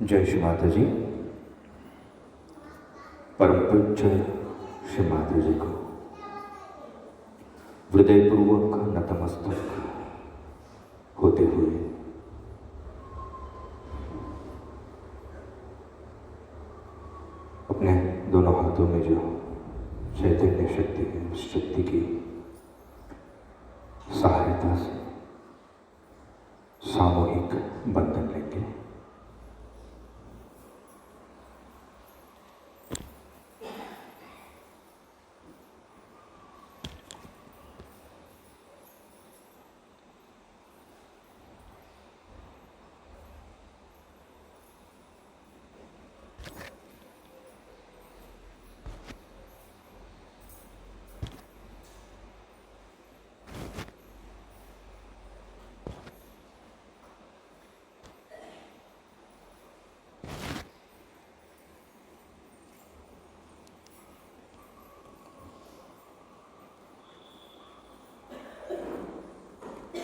जय श्री माता जी। परम पूज्य श्री माता जी को हृदयपूर्वक नतमस्तक होते हुए अपने दोनों हाथों में जो चैतन्य शक्ति है उस शक्ति की सहायता से सामूहिक बंधन लेंगे।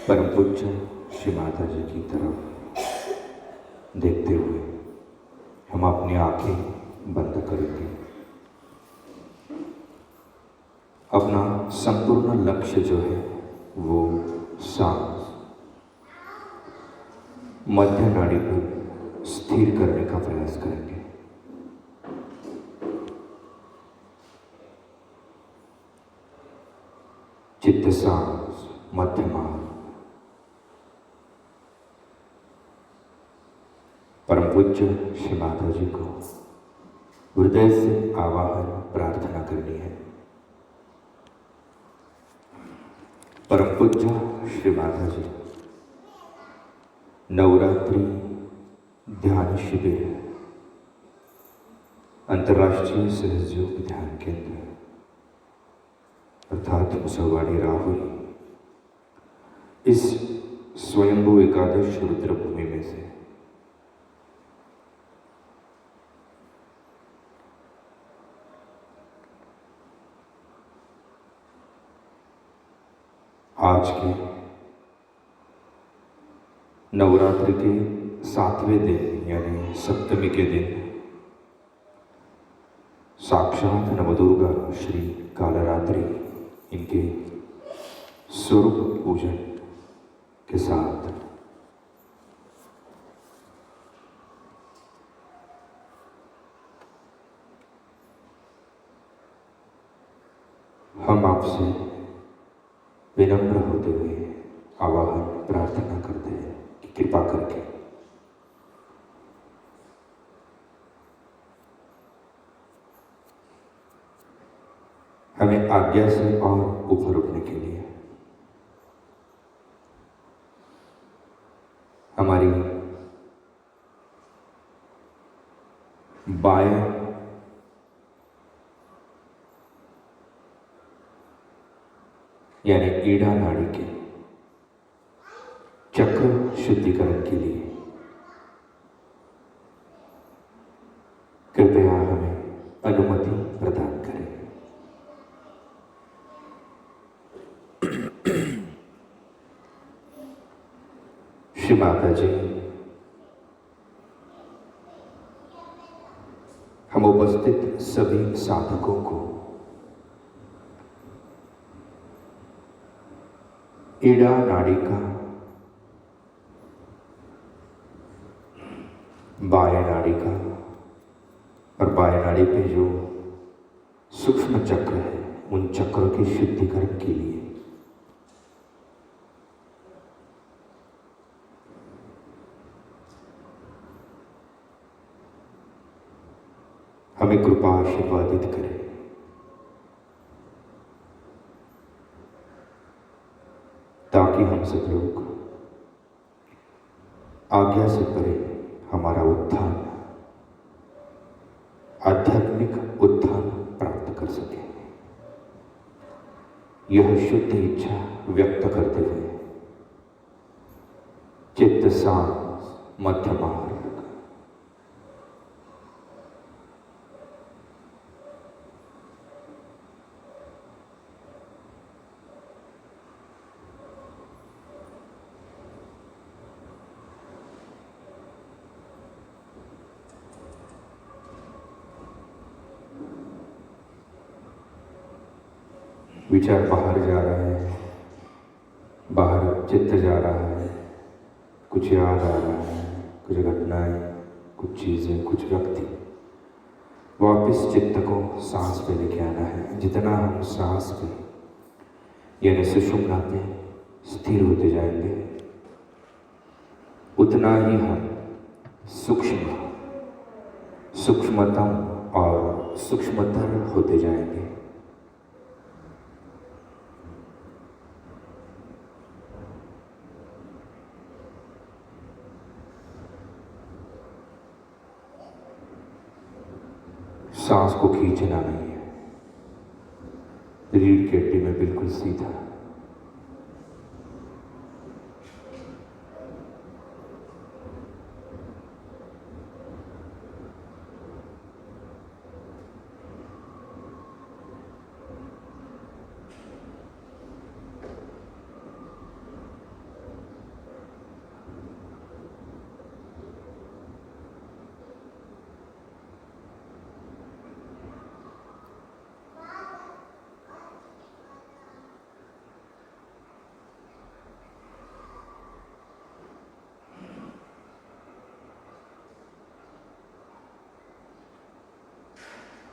परम पूज्य श्री माता जी की तरफ देखते हुए हम अपनी आंखें बंद करेंगे। अपना संपूर्ण लक्ष्य जो है वो सांस मध्य नाड़ी पर स्थिर करने का प्रयास करेंगे। चित्त सांस मध्यमा। परम पूज्य श्री माता जी को हृदय से आवाहन प्रार्थना करनी है। परम पूज्य श्री माता जी नवरात्रि ध्यान शिविर अंतर्राष्ट्रीय सहयोग ध्यान केंद्र अर्थात मुसलवाड़ी राहुल इस स्वयंभू एकादश रुद्रभूमि में से आज के नवरात्रि के 7वें दिन यानी सप्तमी के दिन साक्षात नवदुर्गा श्री कालरात्रि इनके स्वरूप पूजन के साथ हम आपसे विनम्र होते हुए आवाहन प्रार्थना करते हैं कि कृपा करके हमें आज्ञा से और ऊपर उठने के लिए हमारी बाएं यानी ईड़ा नाड़ी के चक्र शुद्धिकरण के लिए कृपया हमें अनुमति प्रदान करें। श्री माता जी हम उपस्थित सभी साधकों को ईड़ा नाड़ी का बाएं नाड़ी का और बाएं नाड़ी पे जो सूक्ष्म चक्र है उन चक्रों के शुद्धिकरण के लिए हमें कृपा आशीर्वादित करें। ताकि हम सब लोग आज्ञा से परे हमारा उत्थान आध्यात्मिक उत्थान प्राप्त कर सके। यह शुद्ध इच्छा व्यक्त करते हुए चित्त सांस मध्य मार्ग विचार बाहर जा रहे हैं, बाहर चित्त जा रहा है, कुछ याद आ रहा है, कुछ घटनाएं, कुछ चीज़ें, कुछ व्यक्ति। वापस चित्त को सांस पे लेके आना है। जितना हम सांस पे यानी सुषुम्ना पे स्थिर होते जाएंगे, उतना ही हम सूक्ष्मतम और सूक्ष्मतर होते जाएंगे। सांस को खींचना नहीं है, रीढ़ की हड्डी में बिल्कुल सीधा।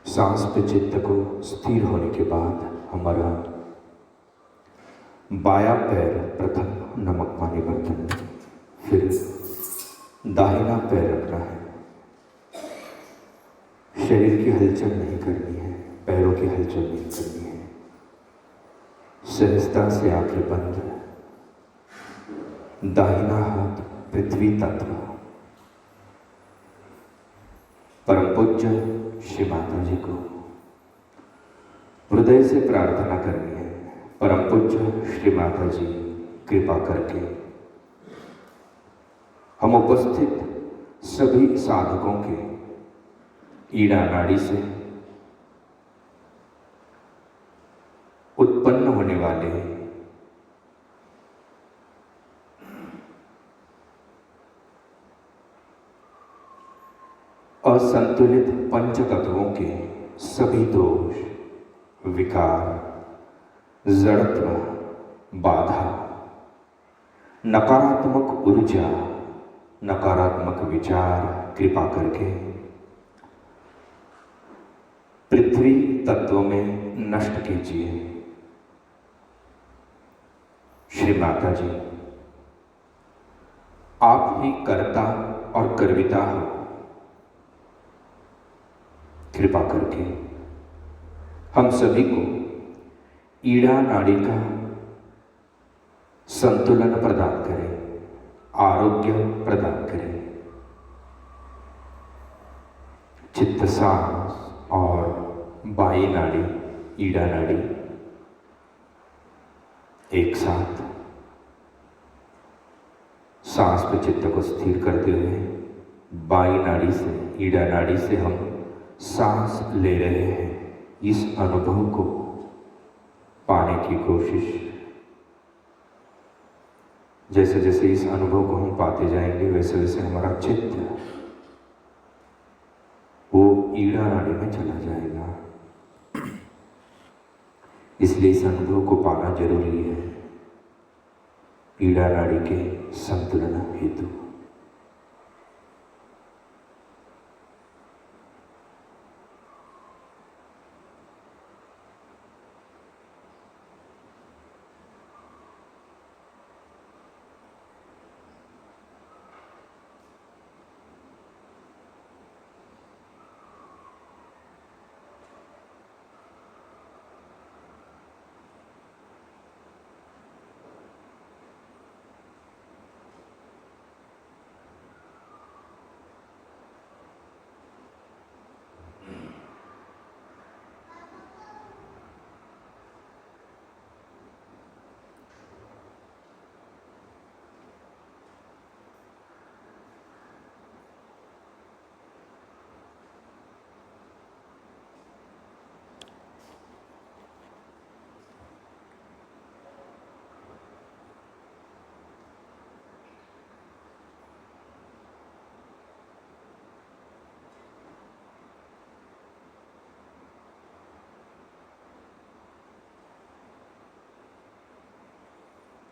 सांस पे चित्त को स्थिर होने के बाद हमारा बायां पैर प्रथम नमक पानी बर्तन में, फिर दाहिना पैर रखना है। शरीर की हलचल नहीं करनी है, पैरों की हलचल नहीं करनी है। सहजता से आंखें बंद, दाहिना हाथ पृथ्वी तत्व। परम पूज्य श्री माता जी को हृदय से प्रार्थना करनी है। परम पूज्य श्री माता जी कृपा करके हम उपस्थित सभी साधकों के ईड़ा नाड़ी से उत्पन्न होने वाले असंतुलित पंच तत्वों के सभी दोष, विकार, जड़त्व, बाधा, नकारात्मक ऊर्जा, नकारात्मक विचार कृपा करके पृथ्वी तत्व में नष्ट कीजिए। श्री माता जी, आप ही कर्ता और कर्विता हो। कृपा करके हम सभी को ईड़ा नाड़ी का संतुलन प्रदान करें, आरोग्य प्रदान करें। चित्त सांस और बाई नाड़ी, ईड़ा नाड़ी एक साथ सांस पे चित्त को स्थिर करते हुए बाई नाड़ी से, ईड़ा नाड़ी से हम सांस ले रहे हैं। इस अनुभव को पाने की कोशिश। जैसे जैसे इस अनुभव को हम पाते जाएंगे, वैसे वैसे हमारा चित्त वो ईड़ा नाड़ी में चला जाएगा। इसलिए इस अनुभव को पाना जरूरी है, ईड़ा नाड़ी के संतुलन हेतु।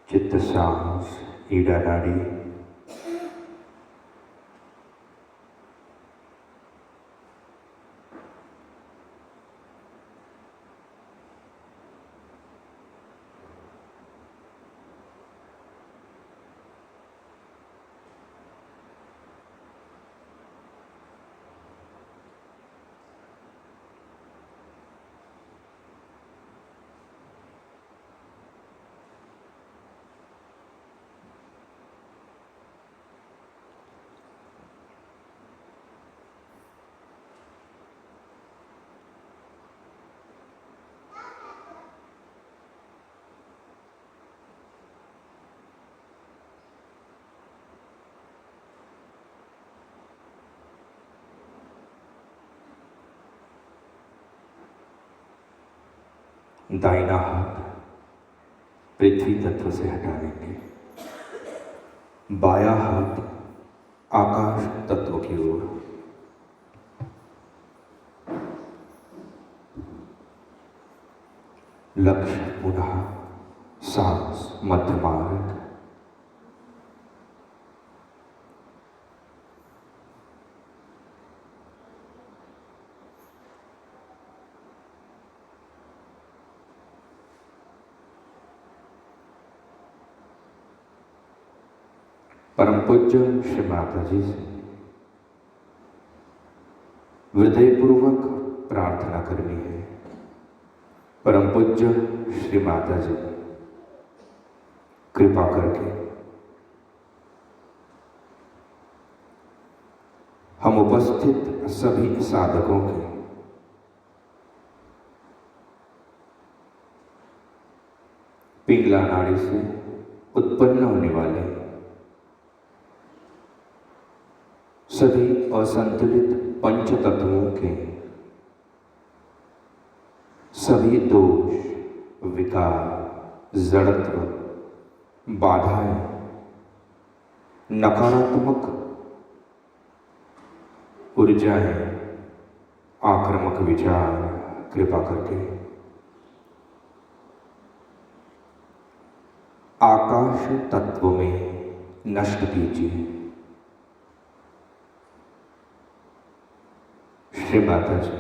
चित्त सांस, ईड़ा नाड़ी, दाहिना हाथ पृथ्वी तत्व से हटा लेंगे, बायां हाथ आकाश तत्व की ओर। लक्ष्य पुनः सांस, मध्य मार्ग। परम पूज्य श्री माता जी से हृदयपूर्वक प्रार्थना करनी है। परम पूज्य श्री माता जी, कृपा करके हम उपस्थित सभी साधकों के पिंगला नाड़ी से उत्पन्न होने वाले सभी असंतुलित पंच तत्वों के सभी दोष, विकार, जड़त्व, बाधाएं, नकारात्मक ऊर्जाएं, आक्रामक विचार कृपा करके आकाश तत्व में नष्ट कीजिए। श्री माता जी,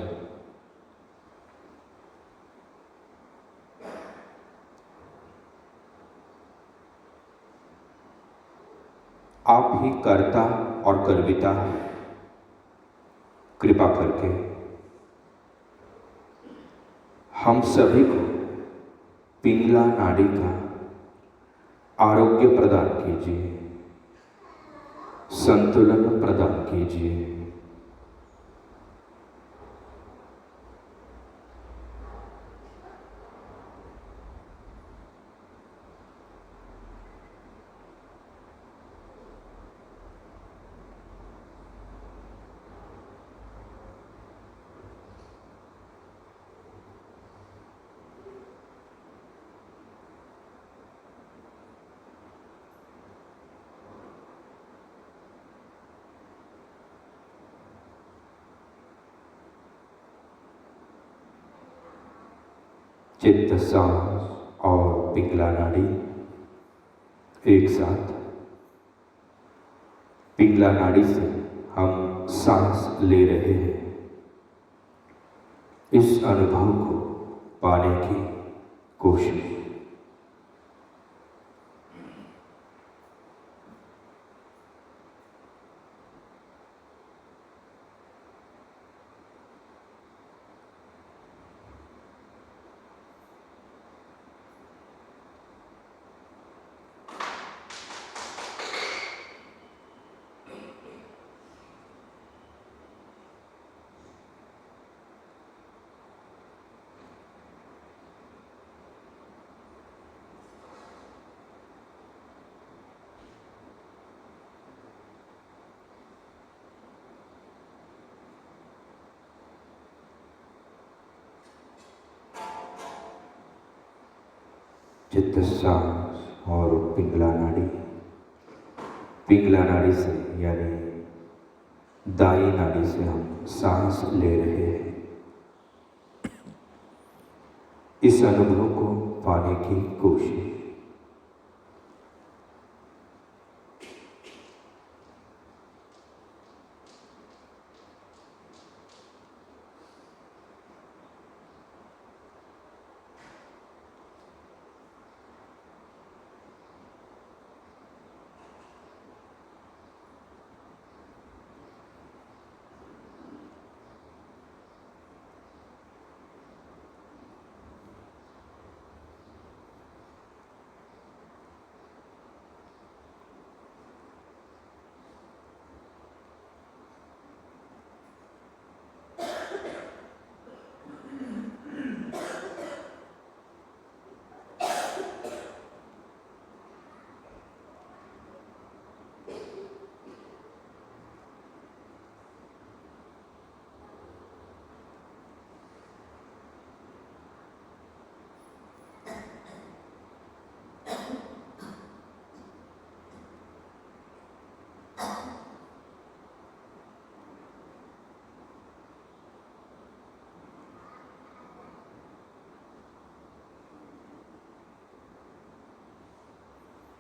आप ही कर्ता और कर्विता, कृपा करके हम सभी को पिंगला नाड़ी का आरोग्य प्रदान कीजिए, संतुलन प्रदान कीजिए। चित्त सांस और पिंगला नाड़ी एक साथ। पिंगला नाड़ी से हम सांस ले रहे हैं, इस अनुभव को पाने की कोशिश। चित्त सांस और पिंगला नाड़ी। पिंगला नाड़ी से यानी दाई नाड़ी से हम सांस ले रहे हैं, इस अनुभव को पाने की कोशिश।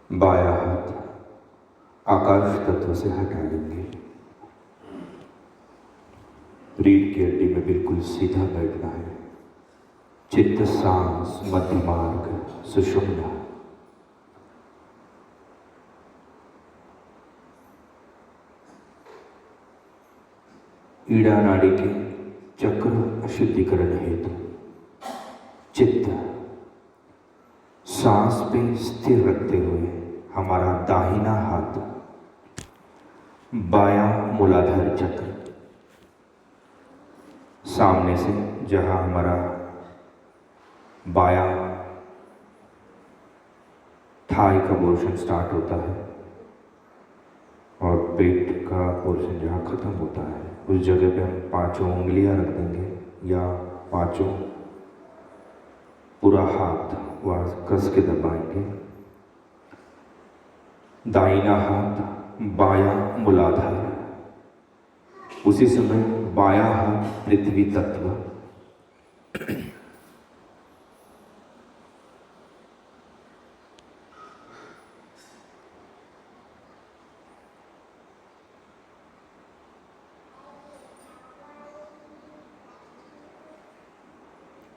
बायां हाथ आकाश तत्व से हटा लेंगे। रीढ़ की हड्डी में बिल्कुल सीधा बैठना है। चित्त सांस मध्य मार्ग सुषुम्ना। ईड़ा नाड़ी के चक्र अशुद्धिकरण हेतु चित्त सांस पे स्थिर रखते हुए हमारा दाहिना हाथ बायां मूलाधार चक्र सामने से, जहां हमारा बायां थाई का पोर्शन स्टार्ट होता है और पेट का पोर्शन जहां खत्म होता है, उस जगह पे हम 5 उंगलियां रख देंगे या 5 पूरा हाथ वहां कस के दबाएंगे। दाहिना हाथ बायां मूलाधार, उसी समय बायां हाथ पृथ्वी तत्व।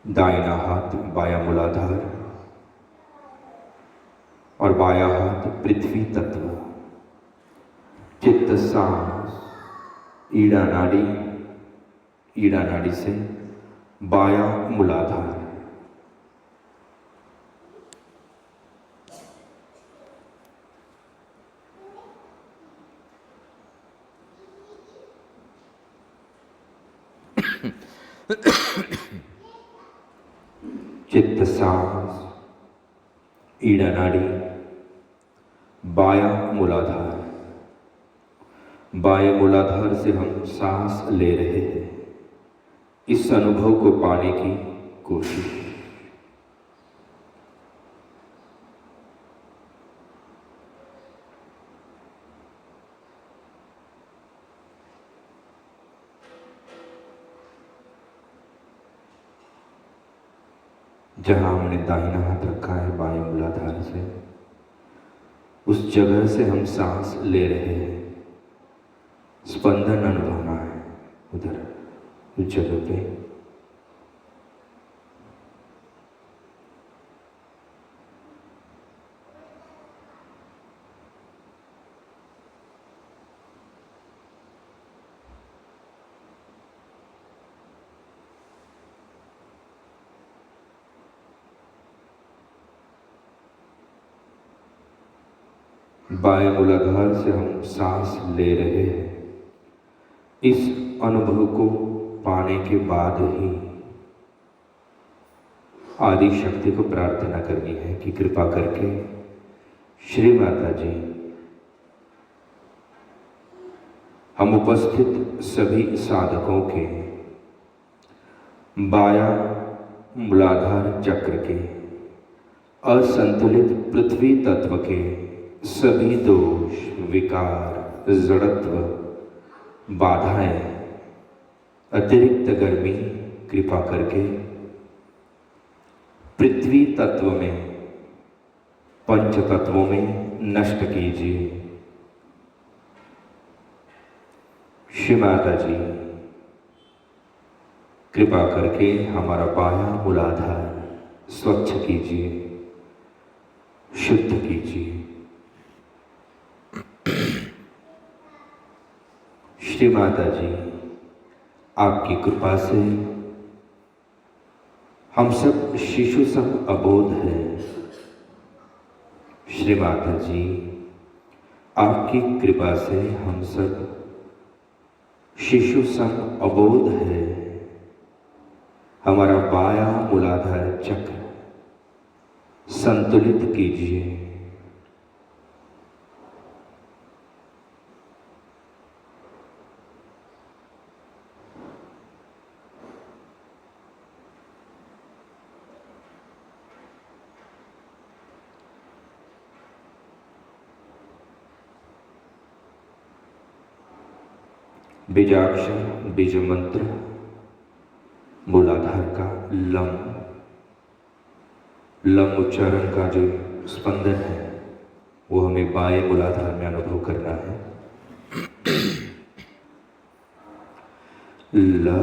दाहिना हाथ बायां मूलाधार और बायां हाथ पृथ्वी तत्व। चित्त सांस ईड़ा नाड़ी से बायां मूलाधार। चित्त सांस ईड़ा नाड़ी बायां मूलाधार। बाएं मूलाधार से हम सांस ले रहे हैं। इस अनुभव को पाने की कोशिश। जहां हमने दाहिना हाथ रखा है बाएं मूलाधार से, उस जगह से हम सांस ले रहे हैं। स्पंदन अनुभवना है उधर उस जगह पे। बाएं मूलाधार से हम सांस ले रहे हैं। इस अनुभव को पाने के बाद ही आदि शक्ति को प्रार्थना करनी है कि कृपा करके श्री माता जी हम उपस्थित सभी साधकों के बायां मूलाधार चक्र के असंतुलित पृथ्वी तत्व के सभी दोष, विकार, जड़त्व, बाधाएं, अतिरिक्त गर्मी कृपा करके पृथ्वी तत्व में, पंच तत्वों में नष्ट कीजिए। श्री माता जी कृपा करके हमारा बायां मूलाधार स्वच्छ कीजिए, शुद्ध कीजिए। श्री माता जी आपकी कृपा से हम सब शिशु सम अबोध हैं। श्री माता जी आपकी कृपा से हम सब शिशु सम अबोध है। हमारा बायां मूलाधार चक्र संतुलित कीजिए। बीजाक्षर बीज मंत्र मूलाधार का लम उच्चारण का जो स्पंदन है वो हमें बाएं मूलाधार में अनुभव करना है। ला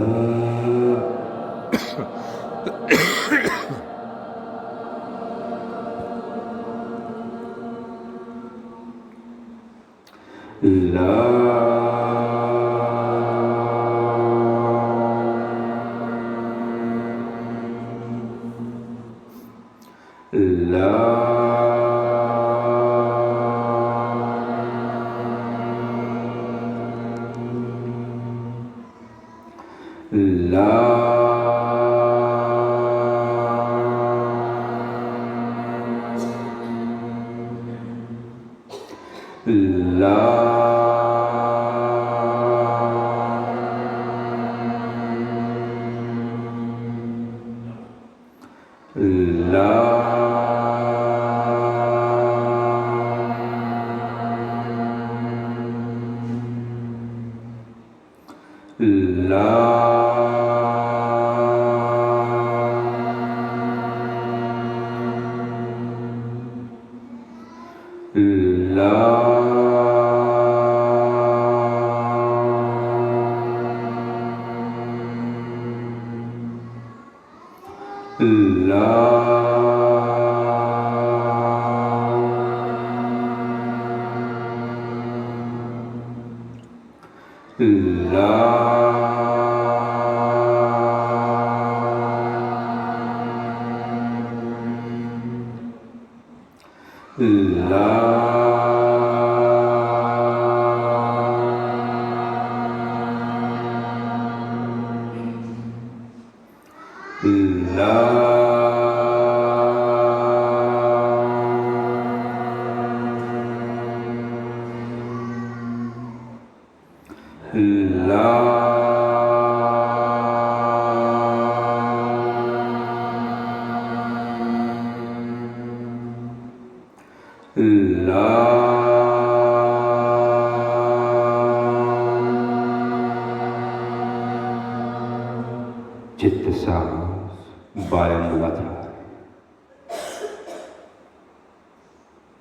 चित्त सांस बायां मूलाधार।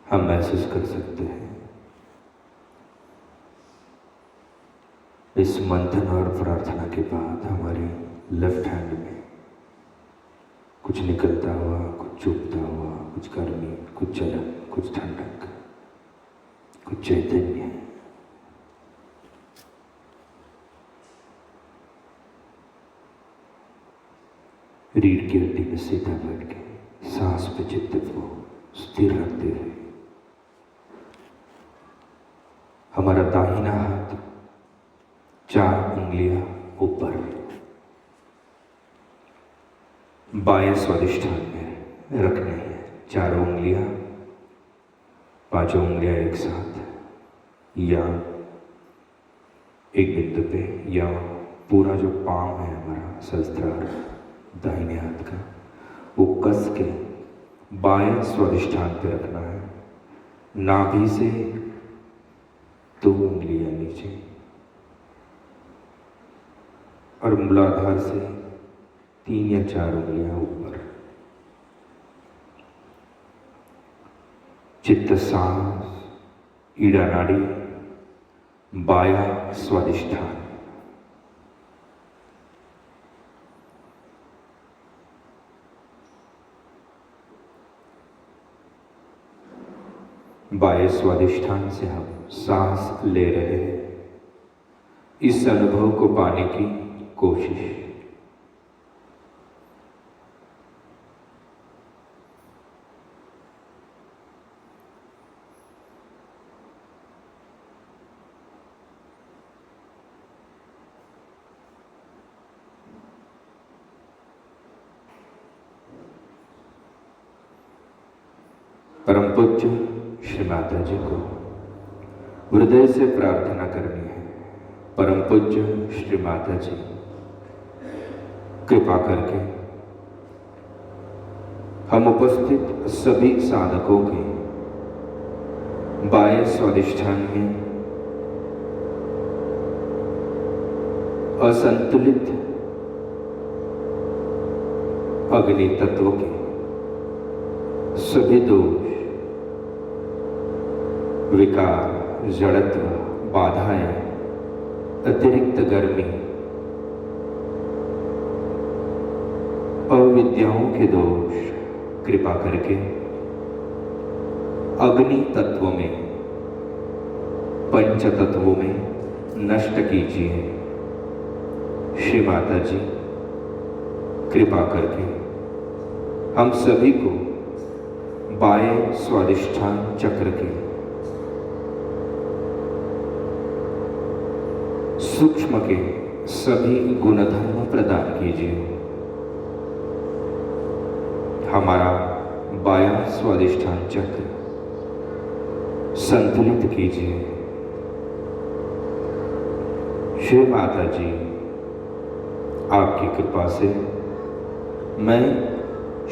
हम महसूस कर सकते हैं इस मंथन और प्रार्थना के बाद हमारी लेफ्ट हैंड में कुछ निकलता हुआ, कुछ चुभता हुआ, कुछ गर्मी, कुछ जलन, कुछ ठंडक, कुछ चैतन्य। रीढ़ की हड्डी में सीधा बैठ के सांस पे चित्त को स्थिर रखते हुए हमारा दाहिना हाथ 4 उंगलियां ऊपर बाएं स्वादिष्ठान में रखने हैं। 4 उंगलियां, 5 उंगलियां एक साथ या एक बिंदु पे, या पूरा जो पाम है हमारा सहस्त्रार दाहिने हाथ का, वो कस के बाएं स्वादिष्ठान पे रखना है। नाभि से 2 उंगलियां नीचे और मूलाधार से 3 या 4 उंगलियां ऊपर। चित्त सांस, ईड़ा नाड़ी, बायां स्वादिष्ठान। बाएं स्वादिष्ठान से हम सांस ले रहे हैं। इस अनुभव को पाने की कोशिश। परम पूज्य श्री माता जी को हृदय से प्रार्थना करनी है। परम पूज्य श्री माता जी, कृपा करके हम उपस्थित सभी साधकों के बाएं स्वादिष्ठान में असंतुलित अग्नि तत्व के सभी दोष विकार, जड़त्व, बाधाएं, अतिरिक्त गर्मी, अविद्याओं के दोष कृपा करके अग्नि तत्व में, पंच तत्वों में नष्ट कीजिए। श्री माता जी कृपा करके हम सभी को बाएं स्वादिष्ठान चक्र के सूक्ष्म के सभी गुणधर्म प्रदान कीजिए। हमारा बायां स्वादिष्ठान चक्र संतुलित कीजिए। श्री माता जी आपकी कृपा से मैं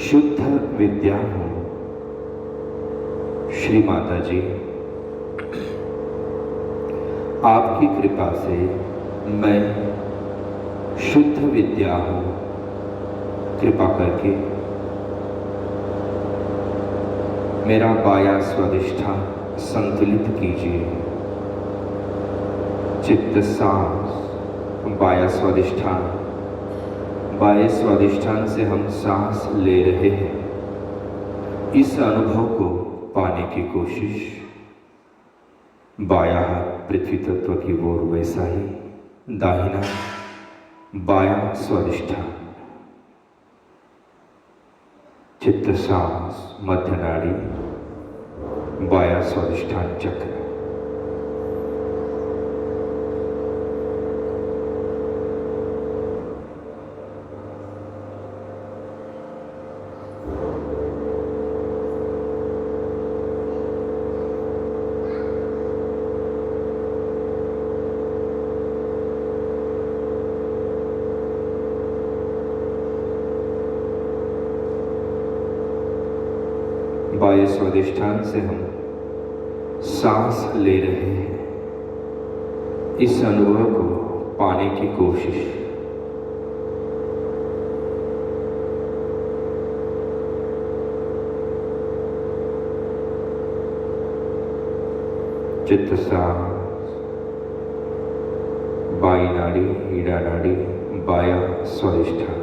शुद्ध विद्या हूँ। श्री माता जी आपकी कृपा से मैं शुद्ध विद्या हूँ। कृपा करके मेरा बायां स्वादिष्ठान संतुलित कीजिए। चित्त सांस, बायां स्वादिष्ठान, बाएं स्वादिष्ठान से हम सांस ले रहे हैं। इस अनुभव को पाने की कोशिश। बायां हाथ पृथ्वी तत्व की ओर, वैसा ही दाहिना बायां स्वादिष्ठान, चित्त सांस, मध्य नाड़ी, बायां स्वादिष्ठान चक्र। बाएं स्वादिष्ठान से हम सांस ले रहे हैं। इस अनुभव को पाने की कोशिश। चित्त सांस, बाई नाड़ी, ईड़ा नाड़ी, बायां स्वादिष्ठान।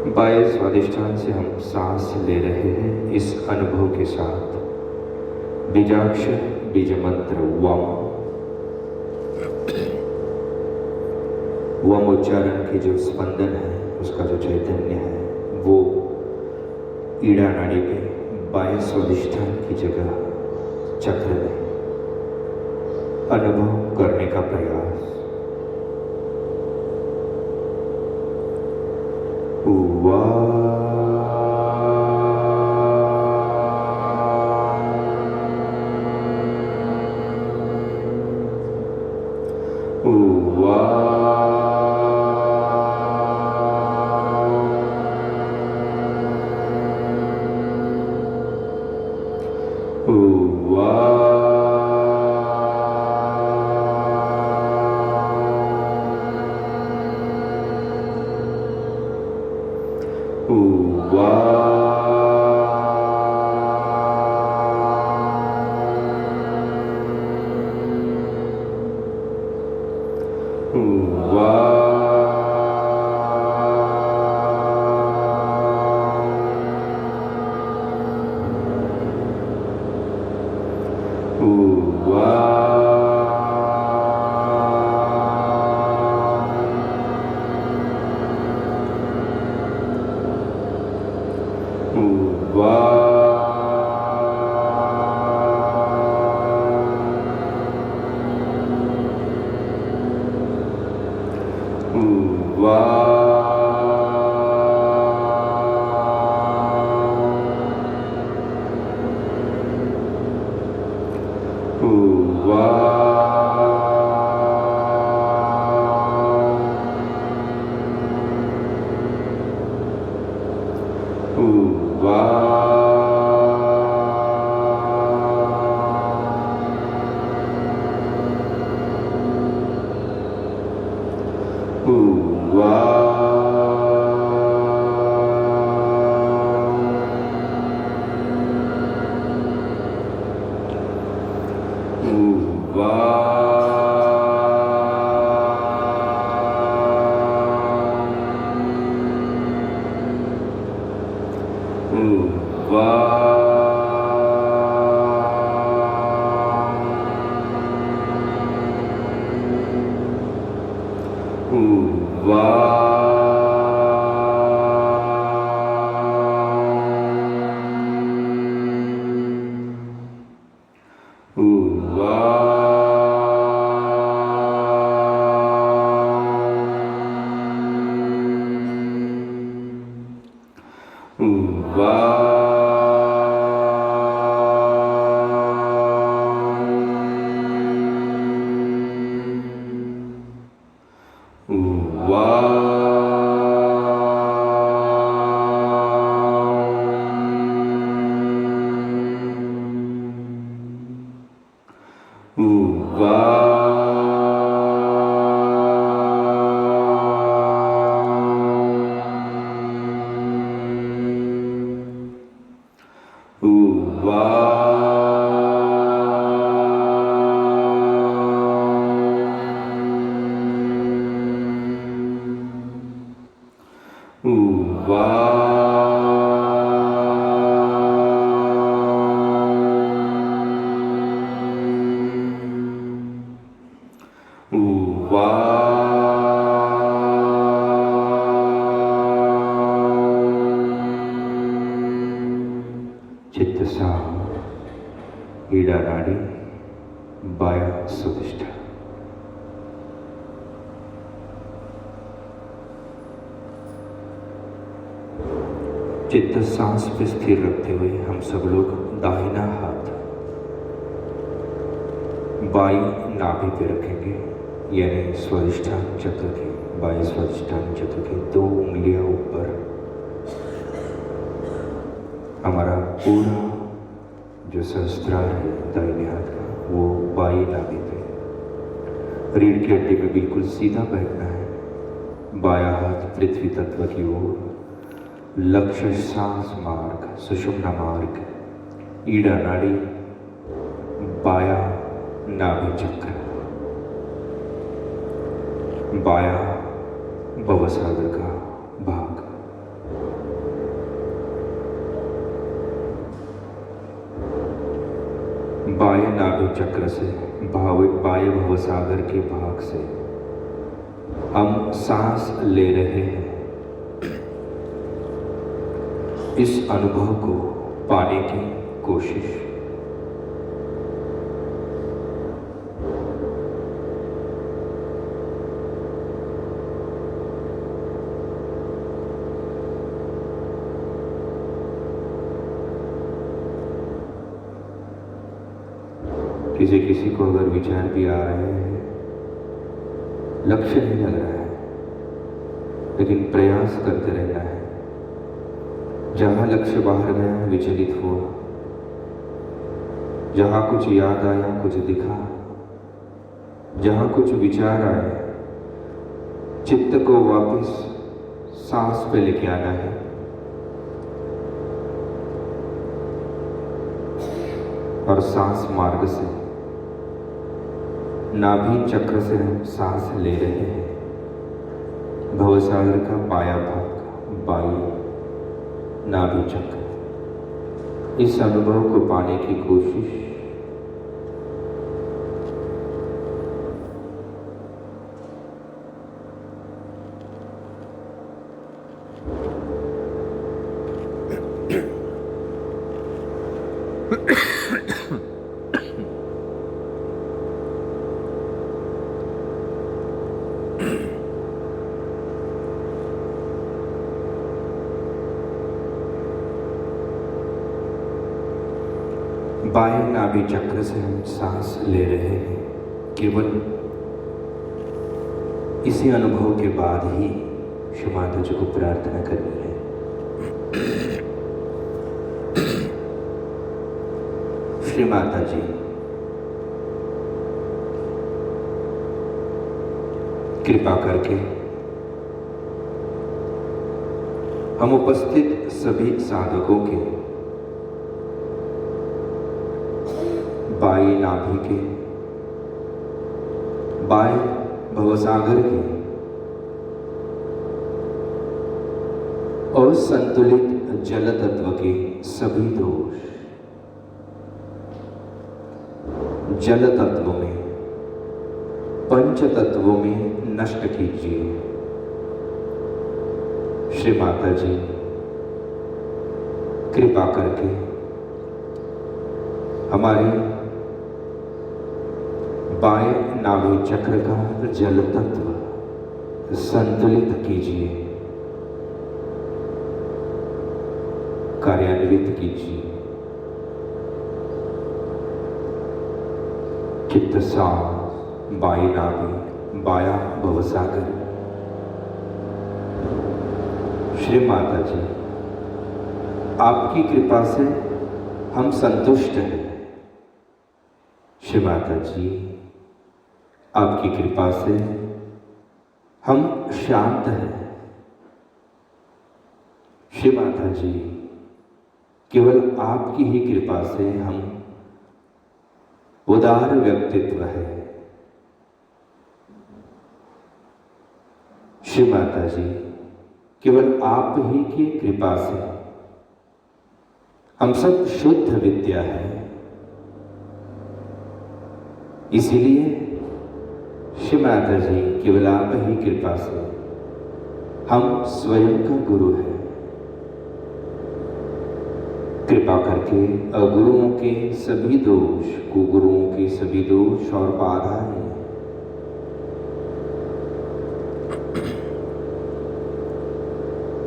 बाएं स्वादिष्ठान से हम सांस ले रहे हैं। इस अनुभव के साथ बीजाक्षर, बीज मंत्र वम उच्चारण के जो स्पंदन है, उसका जो चैतन्य है, वो ईड़ा नाड़ी पे बाएं स्वादिष्ठान की जगह चक्र में अनुभव करने का प्रयास। चित्त साम, ईड़ा नाड़ी, बाया सुदिष्ठा। चित्त सांस पे स्थिर रखते हुए हम सब लोग दाहिना हाथ बाई नाभि पे रखेंगे, यानी स्वादिष्ठान चक्र के बाई स्वादिष्ठान चक्र के 2 उंगलियां ऊपर। हमारा पूरा जो सहस्त्रार है दाहिने हाथ का, वो बाई नाभि पे रीढ़ की हड्डी में बिल्कुल सीधा बैठना है। बाया हाथ पृथ्वी तत्व की ओर, लक्ष्य सांस मार्ग, सुषुम्ना मार्ग, ईड़ा नाड़ी, बाया नाभि चक्र, बाया भवसागर का भाग। बाह्य नाभि चक्र से बाह्य भवसागर के भाग से हम सांस ले रहे हैं। इस अनुभव को पाने की कोशिश। किसी को अगर विचार भी आ रहे हैं, लक्ष्य नहीं लग रहा है, लेकिन प्रयास करते रहना है। जहां लक्ष्य बाहर गया, विचलित हुआ, जहां कुछ याद आया, कुछ दिखा, जहां कुछ विचार आए, चित्त को वापस सांस पे लेके आना है। और सांस मार्ग से, नाभि चक्र से हम सांस ले रहे हैं। भवसागर का बाया भाग, बाई नाभि चक्र। इस अनुभव को पाने की कोशिश। बाएं नाभि चक्र से हम सांस ले रहे हैं। केवल इसी अनुभव के बाद ही श्री माता जी को प्रार्थना करनी है। श्री माता जी, कृपा करके हम उपस्थित सभी साधकों के बाएं नाभि के, बाएं भवसागर के असंतुलित जल तत्व के सभी दोष जल तत्व में, पंच तत्वों में नष्ट कीजिए। श्री माता जी कृपा करके हमारे बाएं नाभि चक्र का जल तत्व संतुलित कीजिए, कार्यान्वित कीजिए। चित्त सांस, बाएं नाभि, बायां भवसागर। श्री माता जी आपकी कृपा से हम संतुष्ट हैं। श्री माता जी आपकी कृपा से हम शांत हैं। श्री माता जी केवल आपकी ही कृपा से हम उदार व्यक्तित्व है। श्री माता जी केवल आप ही की कृपा से हम सब शुद्ध विद्या है। इसीलिए श्री माता जी केवल आप ही कृपा से हम स्वयं का गुरु है। कृपा करके अगुरुओं के सभी दोष, कुगुरुओं के सभी दोष और बाधाएं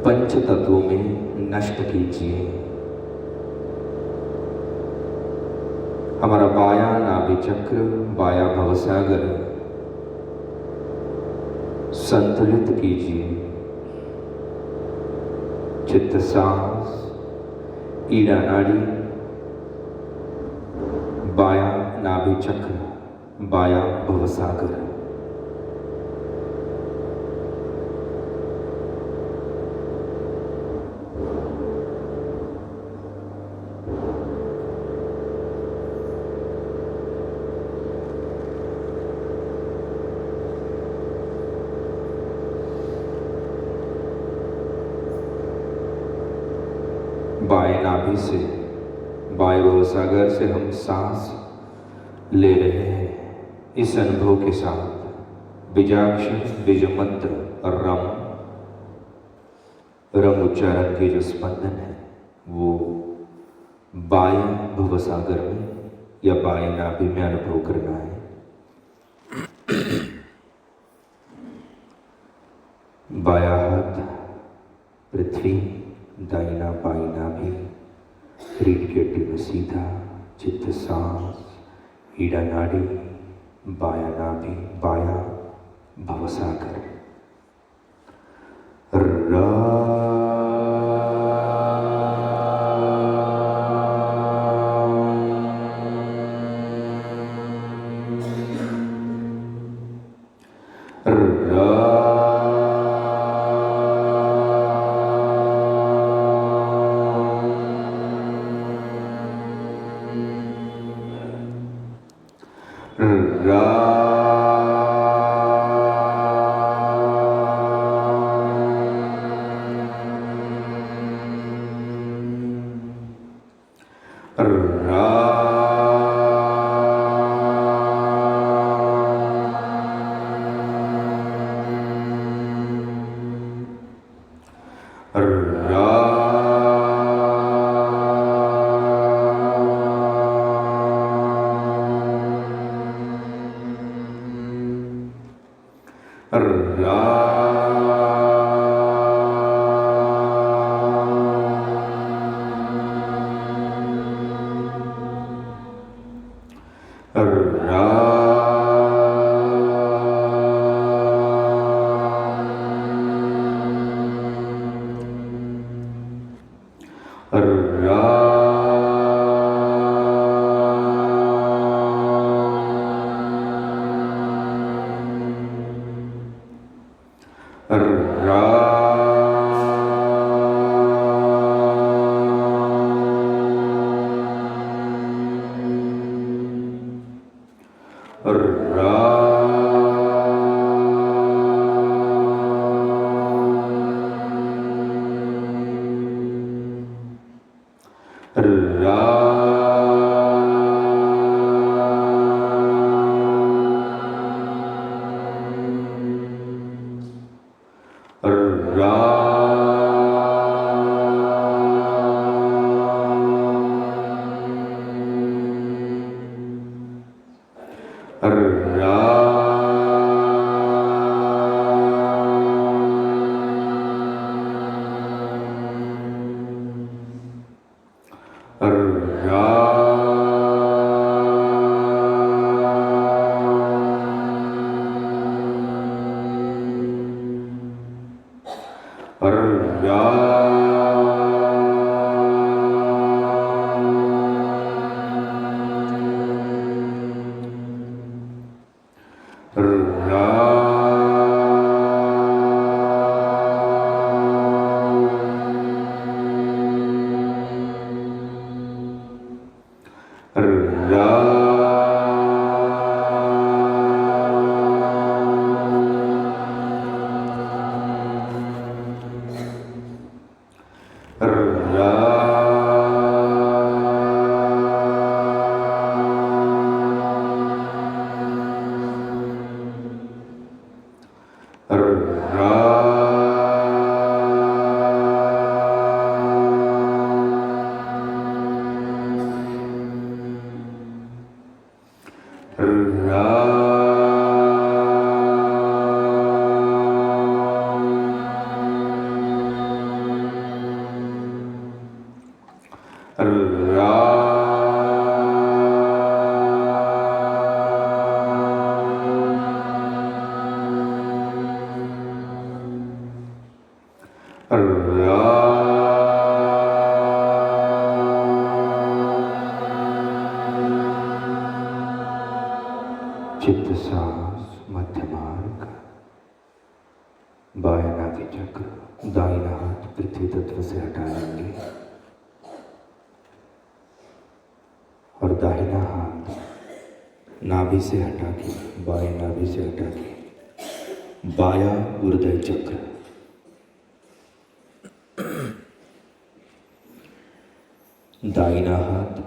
पंच तत्वों में नष्ट कीजिए। हमारा बायां नाभि चक्र, बायां भवसागर संतुलित कीजिए। चित्त सांस, ईड़ा नाड़ी, बायां नाभि चक्र, बायां भवसागर। बाएं नाभि से, बाएं भवसागर से हम सांस ले रहे हैं। इस अनुभव के साथ बीजाक्षर, बीज मंत्र और रम उच्चारण के जो स्पंदन है वो बाएं भवसागर में या बाएं नाभि में अनुभव करना है। बायां हाथ पृथ्वी, दाहिना बाईं नाभि, रीढ़ की हड्डी में सीधा। चित्त सांस, ईड़ा नाड़ी, बायां नाभि, बायां भवसागर। चित्त सांस मध्य मार्ग, बायां नाभि चक्र, दाहिना हाथ पृथ्वी तत्व से हटाएंगे और दाहिना हाथ नाभि से हटा के, बाएं नाभि से हटा के बायां हृदय चक्र, दाहिना हाथ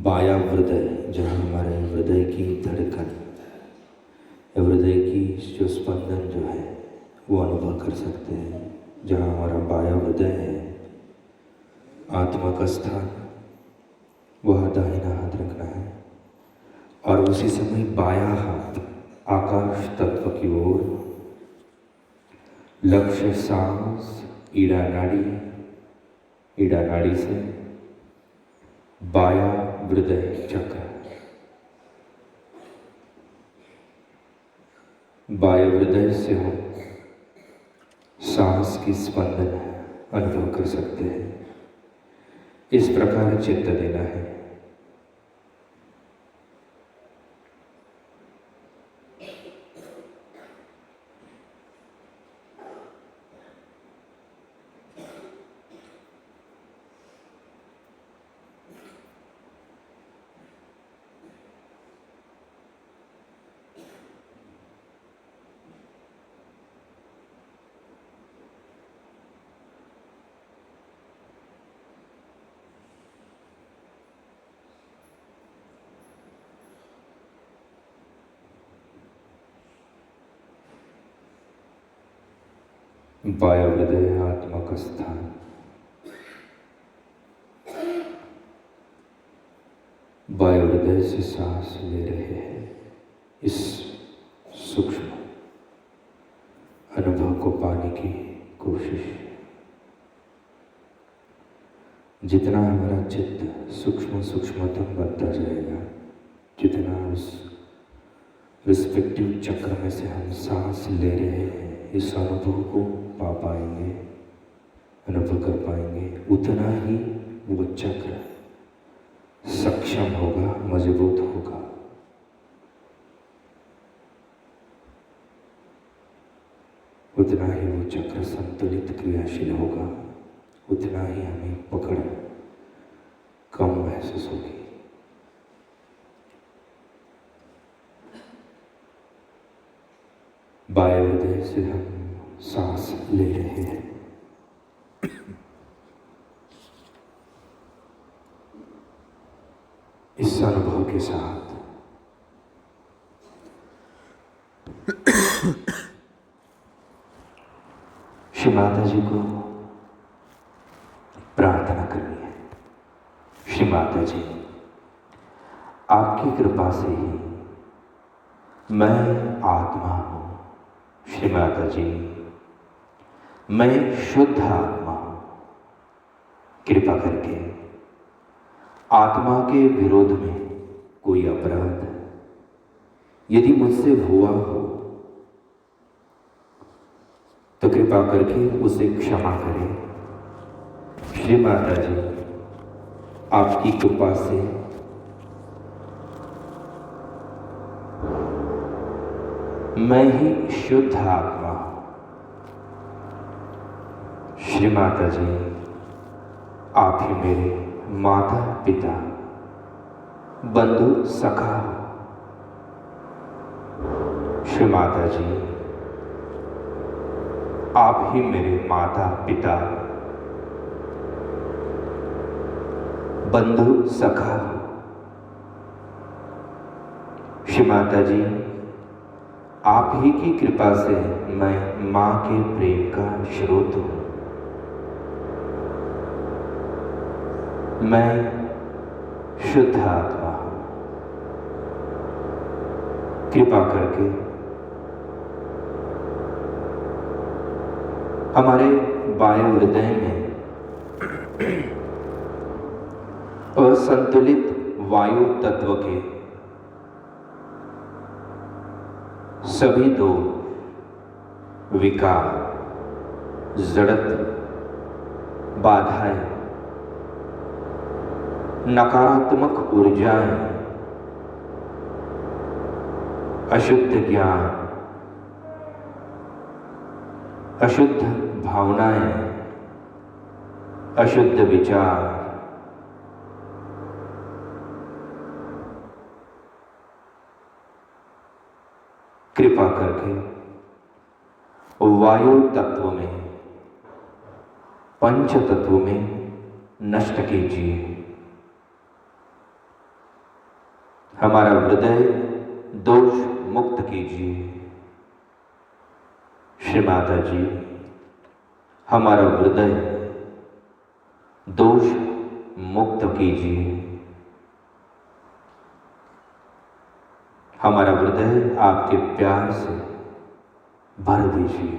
बायां हृदय, जहाँ हमारे हृदय की धड़कन, हृदय की जो स्पंदन जो है वो अनुभव कर सकते हैं। जहाँ हमारा बायां हृदय है, आत्मा का स्थान, वह दाहिना हाथ रखना है और उसी समय बायां हाथ आकाश तत्व की ओर, लक्ष्य सांस ईड़ा नाड़ी से बायां हृदय चक्र, बायां हृदय से हम सांस की स्पंदन अनुभव कर सकते हैं। इस प्रकार चित्त देना है। बायां हृदय आत्मा का स्थान, बायां हृदय से सांस ले रहे हैं। इस सूक्ष्म अनुभव को पाने की कोशिश। जितना हमारा चित्त सूक्ष्मतम बनता जाएगा, जितना उस रिस्पेक्टिव चक्र में से हम सांस ले रहे हैं, इस अनुभव को पा पाएंगे, अनुभव कर पाएंगे, उतना ही वो चक्र सक्षम होगा, मजबूत होगा। उतना ही वो चक्र संतुलित क्रियाशील होगा, उतना ही हमें पकड़ कम महसूस होगी। बाएं हृदय से हम सांस ले रहे हैं। इस अनुभव के साथ श्री माता जी को प्रार्थना करनी है। श्री माता जी, आपकी कृपा से ही मैं आत्मा हूँ। श्री माता जी, मैं शुद्ध आत्मा हूँ। कृपा करके आत्मा के विरोध में कोई अपराध यदि मुझसे हुआ हो तो कृपा करके उसे क्षमा करें। श्री माता जी, आपकी कृपा से मैं ही शुद्ध आत्मा हूं। श्री माता जी, आप ही मेरे माता पिता बंधु सखा हो। श्री माता जी, आप ही मेरे माता पिता बंधु सखा हो। श्री माता जी, आप ही की कृपा से मैं मां के प्रेम का स्रोत हूं। मैं शुद्ध आत्मा हूं। कृपा करके हमारे वायु हृदय में असंतुलित वायु तत्व के सभी दो विकार, जड़त्व, बाधाएं, नकारात्मक ऊर्जाएं, अशुद्ध ज्ञान, अशुद्ध भावनाएं, अशुद्ध विचार, कृपा करके वायु तत्व में, पंच तत्व में नष्ट कीजिए। हमारा हृदय दोष मुक्त कीजिए। श्री माता जी, हमारा हृदय दोष मुक्त कीजिए। हमारा हृदय आपके प्यार से भर दीजिए।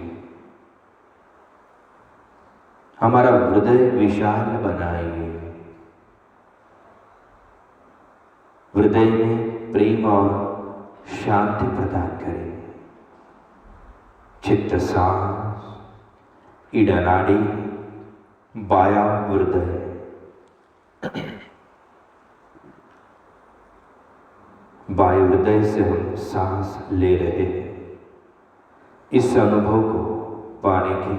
हमारा हृदय विशाल बनाइए। हृदय में प्रेम और शांति प्रदान करें। चित्त सांस, इड़ा नाड़ी, बाया हृदय, वायु हृदय से हम सांस ले रहे हैं। इस अनुभव को पाने की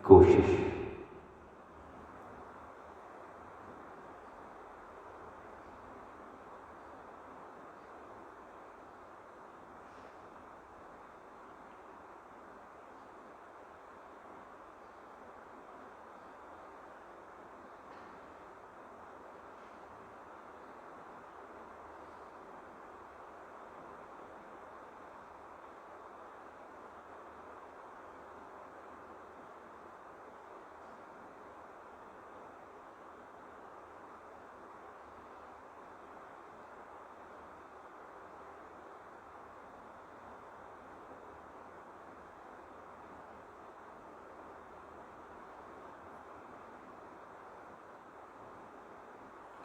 कोशिश।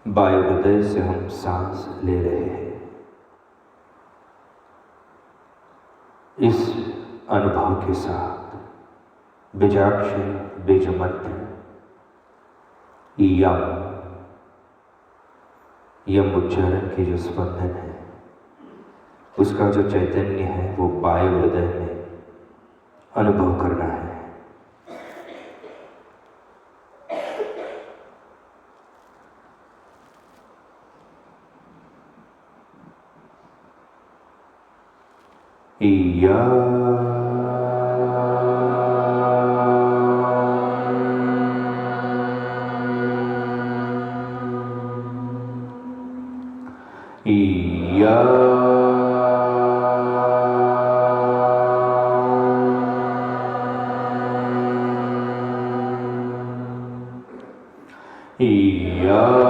वायु हृदय से हम सांस ले रहे हैं। इस अनुभव के साथ बीजाक्षर बीज मंत्र यम उच्चारण के जो स्पंदन है, उसका जो चैतन्य है वो वायु हृदय में अनुभव करना है। या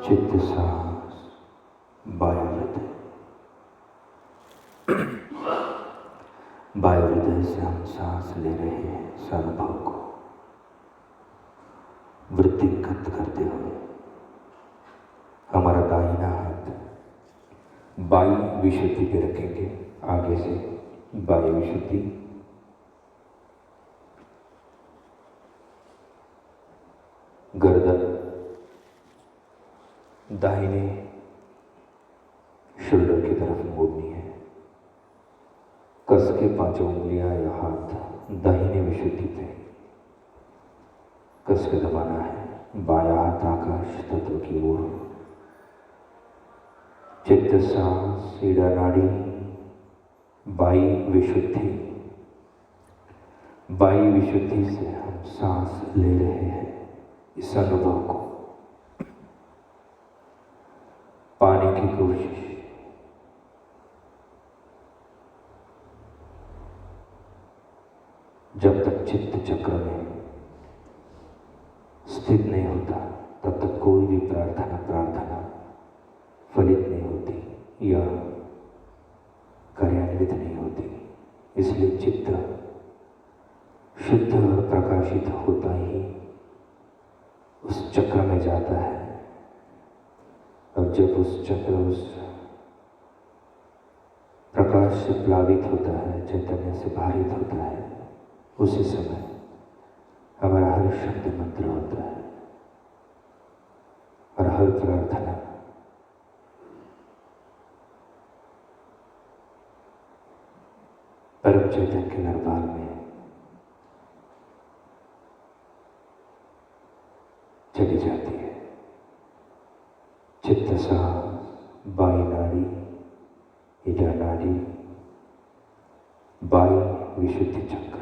चित्त सांस वायुहृदय। वायुहृदय से हम सांस ले रहे हैं। इस अनुभव को वृत्तिगत करते हुए हमारा दाहिना हाथ वायु विशुद्धि पे रखेंगे। आगे से वायु विशुद्धि, गर्दन दाहिने शोल्डर की तरफ मोड़नी है। कस के पांचों उंगलियां या हाथ दाहिने विशुद्धि पे कस के दबाना है। बायां हाथ आकाश तत्व की ओर। चित्त सांस सीधा नाड़ी वायु विशुद्धि। वायु विशुद्धि से हम सांस ले रहे हैं। इस अनुभव को पाने की कोशिश। जब तक चित्त चक्र में स्थित नहीं होता तब तक कोई भी प्रार्थना फलित नहीं होती या कार्यान्वित नहीं होती। इसलिए चित्त शुद्ध और प्रकाशित होता ही उस चक्र में जाता है, और जब उस चक्र उस प्रकाश से प्लावित होता है, चैतन्य से भारित होता है, उसी समय हमारा हर शब्द मंत्र होता है और हर प्रार्थना परम चैतन्य के दरबार में चली जाती है। चित्त साहस, बाई नाड़ी, ईजा नाड़ी, बाई विशुद्धि चक्र,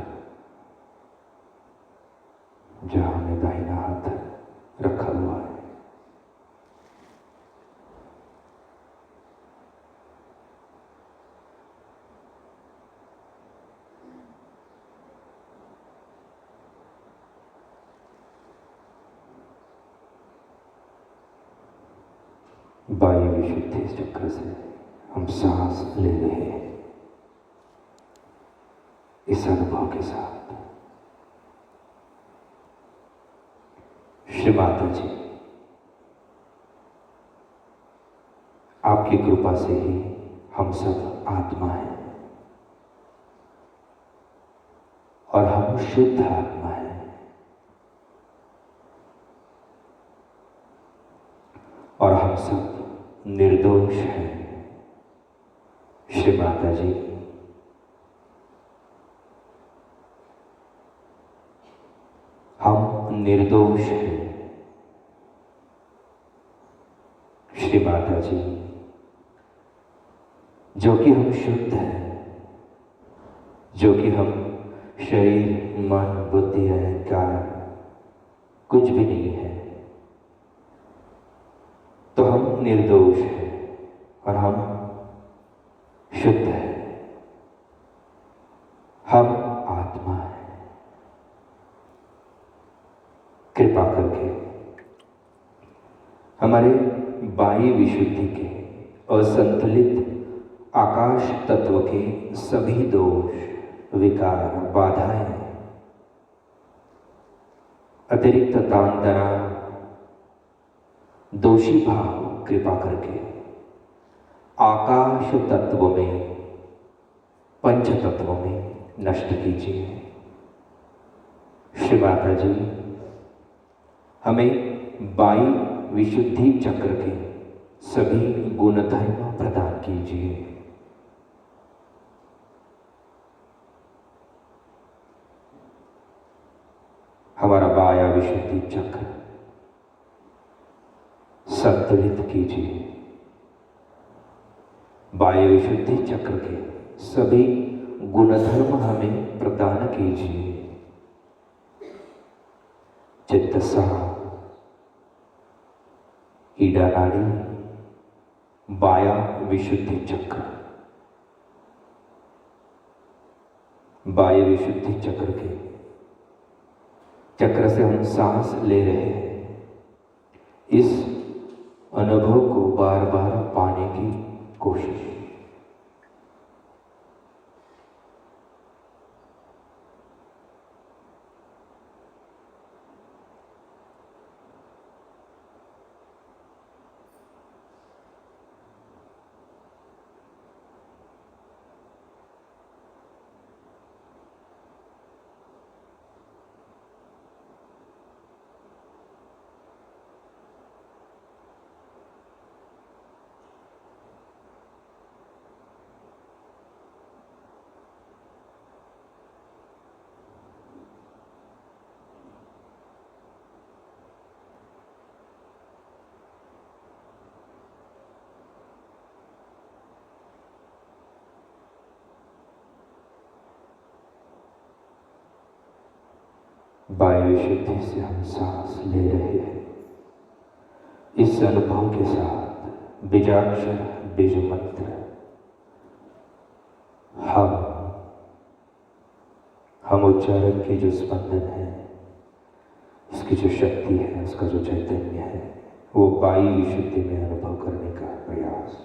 जहां हमने दाहिना हाथ रखा हुआ है। बाई विशुद्धि चक्र से हम सांस ले रहे हैं इस अनुभव के साथ। श्री माता जी, आपकी कृपा से ही हम सब आत्मा हैं और हम शुद्ध आत्मा हैं, और हम सब निर्दोष हैं। श्री माता जी, हम निर्दोष हैं। श्री माता जी, जो कि हम शुद्ध हैं, जो कि हम शरीर, मन, बुद्धि, अहंकार कुछ भी नहीं है, तो हम निर्दोष हैं और हम शुद्ध हैं। हम आत्मा हैं। कृपा करके हमारे बाह्य विशुद्धि के असंतुलित आकाश तत्व के सभी दोष, विकार, बाधाएं, अतिरिक्त तान-तनाव, दोषी भाव कृपा करके आकाश तत्व में, पंच तत्वों में नष्ट कीजिए। श्री माता जी, हमें बाई विशुद्धि चक्र के सभी गुण धर्म प्रदान कीजिए। हमारा बाया विशुद्धि चक्र संतुलित कीजिए। बाह्य विशुद्धि चक्र के सभी गुणधर्म हमें प्रदान कीजिए। चित्त साहस, ईडा नाड़ी, बाया विशुद्धि चक्र, बाह्य विशुद्धि चक्र के चक्र से हम सांस ले रहे हैं। इस अनुभव को बार बार पाने की कोशिश। बाह्य विशुद्धि से हम सांस ले रहे हैं। इस अनुभव के साथ बीजाक्षर बीज मंत्र हम उच्चारण की जो स्पंदन है, इसकी जो शक्ति है, उसका जो चैतन्य है, वो बाई विशुद्धि में अनुभव करने का प्रयास।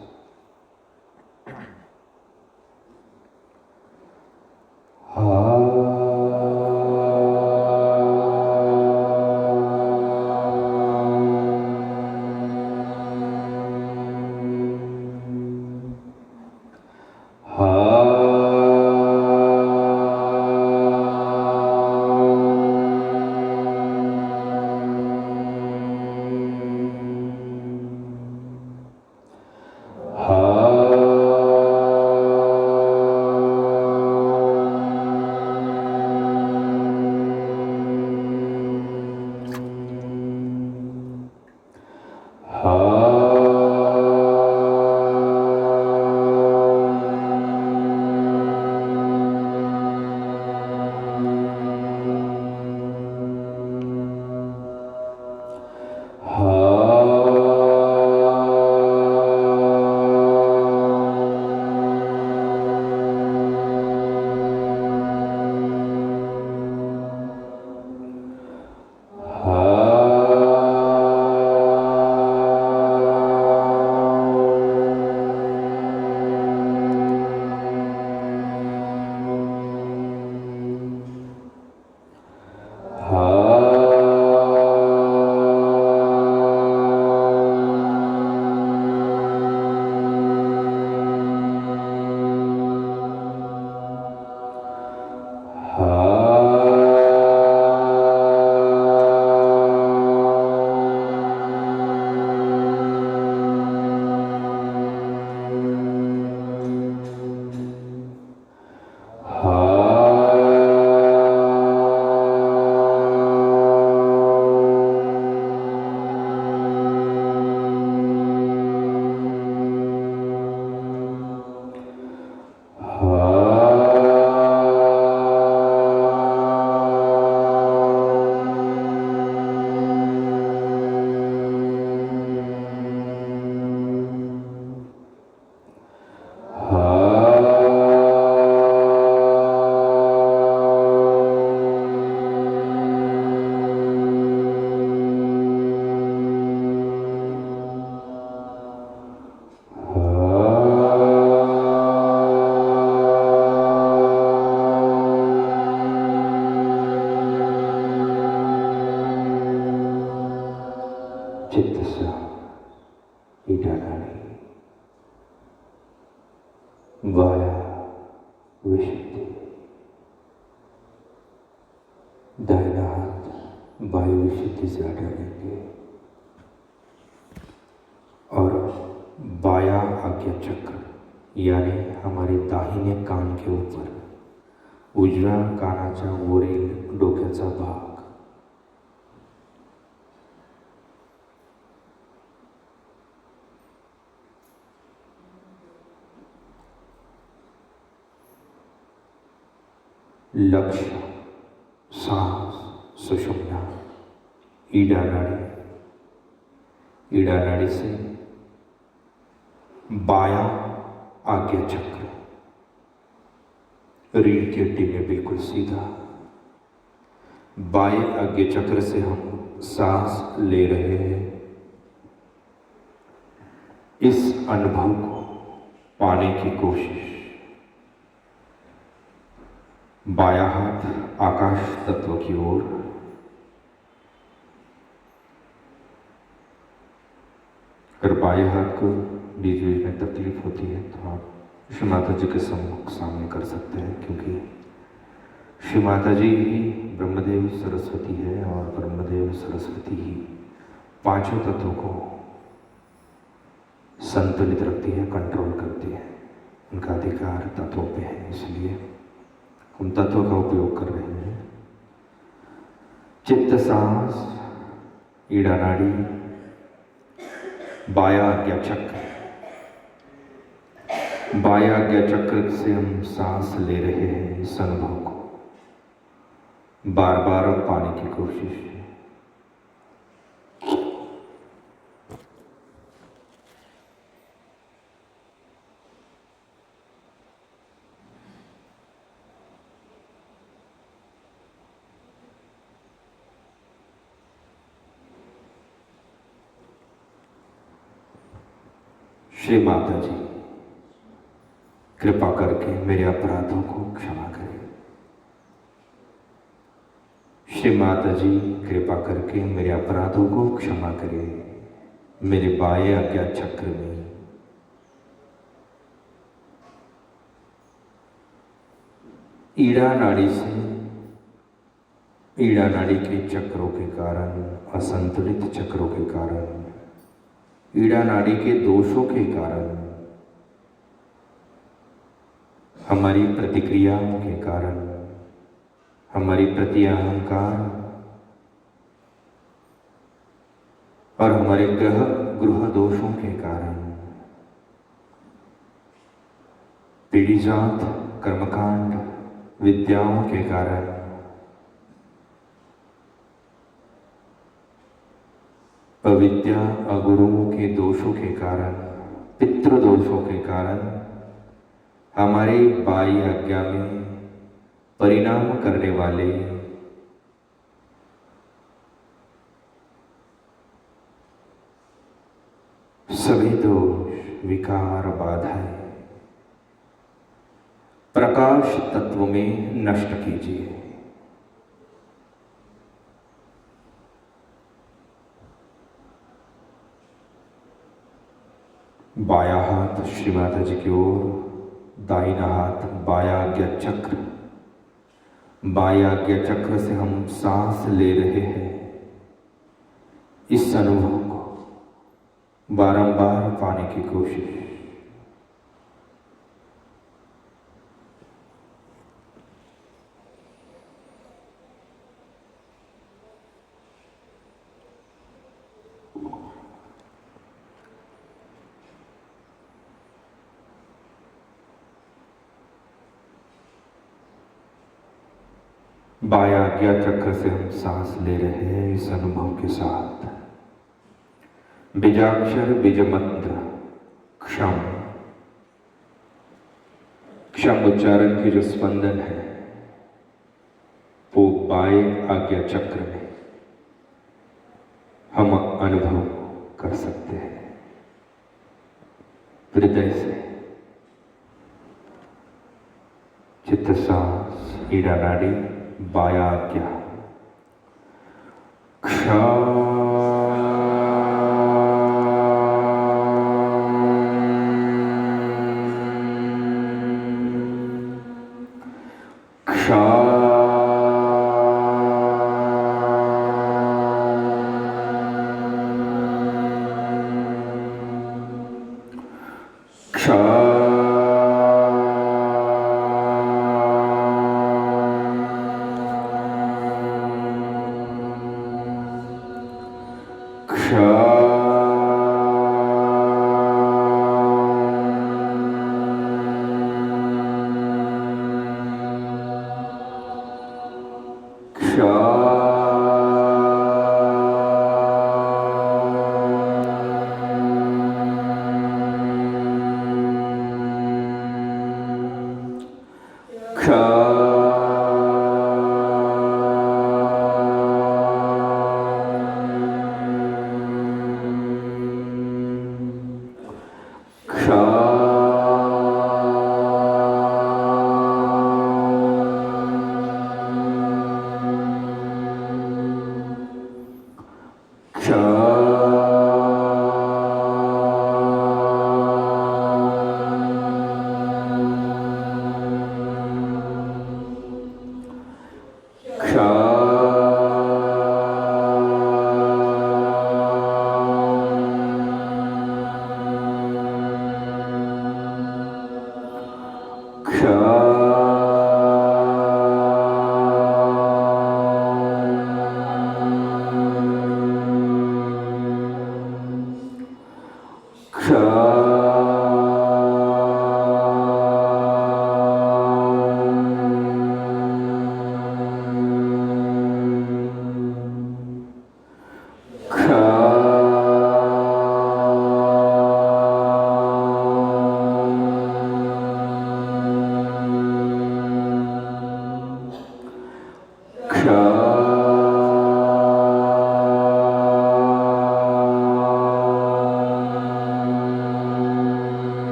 चित्तसा ईडानाड़ी वाया विशुद्धि। दाहिना हाथ वायु विशुद्धि से हटा लेंगे और बाया आज्ञा चक्र यानी हमारे दाहिने कान के ऊपर उजव्या कानाच्या वरील डोक्याचा भाग लक्ष्य सांस सुषुम्ना ईडा नाड़ी से बाया आज्ञा चक्र रीढ़ की हड्डी में बिल्कुल सीधा। बाएं आज्ञा चक्र से हम सांस ले रहे हैं। इस अनुभव को पाने की कोशिश। बायां हाथ आकाश तत्व की ओर, अगर बाएं हाथ को बीच बीच में तकलीफ होती है तो आप श्री माता जी के सम्मुख सामने कर सकते हैं, क्योंकि श्री माता जी ही ब्रह्मदेव सरस्वती है और ब्रह्मदेव सरस्वती ही पांचों तत्वों को संतुलित रखती है, कंट्रोल करती है। उनका अधिकार तत्वों पे है, इसलिए हम तत्व का उपयोग कर रहे हैं। चित्त सांस ईड़ा नाड़ी बाया आज्ञा चक्र। बाया आज्ञा चक्र से हम सांस ले रहे हैं। इस अनुभव को बार बार पाने की कोशिश। श्री माता जी, कृपा करके मेरे अपराधों को क्षमा करें। श्री माता जी, कृपा करके मेरे अपराधों को क्षमा करें। मेरे बाएं आज्ञा चक्र में ईड़ा नाड़ी के चक्रों के कारण, असंतुलित चक्रों के कारण, ईड़ा नाड़ी के दोषों के कारण, हमारी प्रतिक्रियाओं के कारण, हमारी प्रत्यहंकार और हमारे गृह दोषों के कारण, पीढ़ीजात कर्मकांड विद्याओं के कारण, अविद्या अगुरुओं के दोषों के कारण, पितृदोषों के कारण, हमारे बाई आज्ञा में परिणाम करने वाले सभी दोष, विकार, बाधाएं प्रकाश तत्व में नष्ट कीजिए। बाया हाथ श्री माता जी की ओर, दाहिना हाथ बाया आज्ञा चक्र। बाया आज्ञा चक्र से हम सांस ले रहे हैं। इस अनुभव को बारंबार पाने की कोशिश। बाया आज्ञा चक्र से हम सांस ले रहे हैं। इस अनुभव के साथ बीजाक्षर बीज मंत्र क्षम, क्षम उच्चारण के जो स्पंदन है वो बाएं आज्ञा चक्र में हम अनुभव कर सकते हैं। हृदय से चित्त सांस, ईड़ा नाड़ी, बाया आज्ञा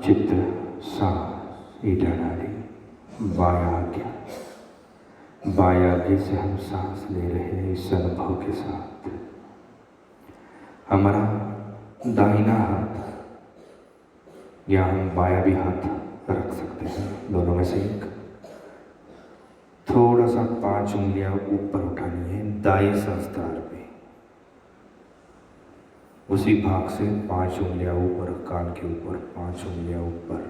चित्र सांस ईटा नाड़ी वायाज्ञा। वायाज्ञा से हम सांस ले रहे हैं इस अनुभव के साथ। हमारा दाहिना हाथ या हम बायां भी हाथ रख सकते हैं, दोनों में से एक। थोड़ा सा 5 उंगलियां ऊपर उठानी है दाएं सहस्त्रार पे। उसी भाग से 5 उंगलियां ऊपर, कान के ऊपर 5 उंगलियां ऊपर,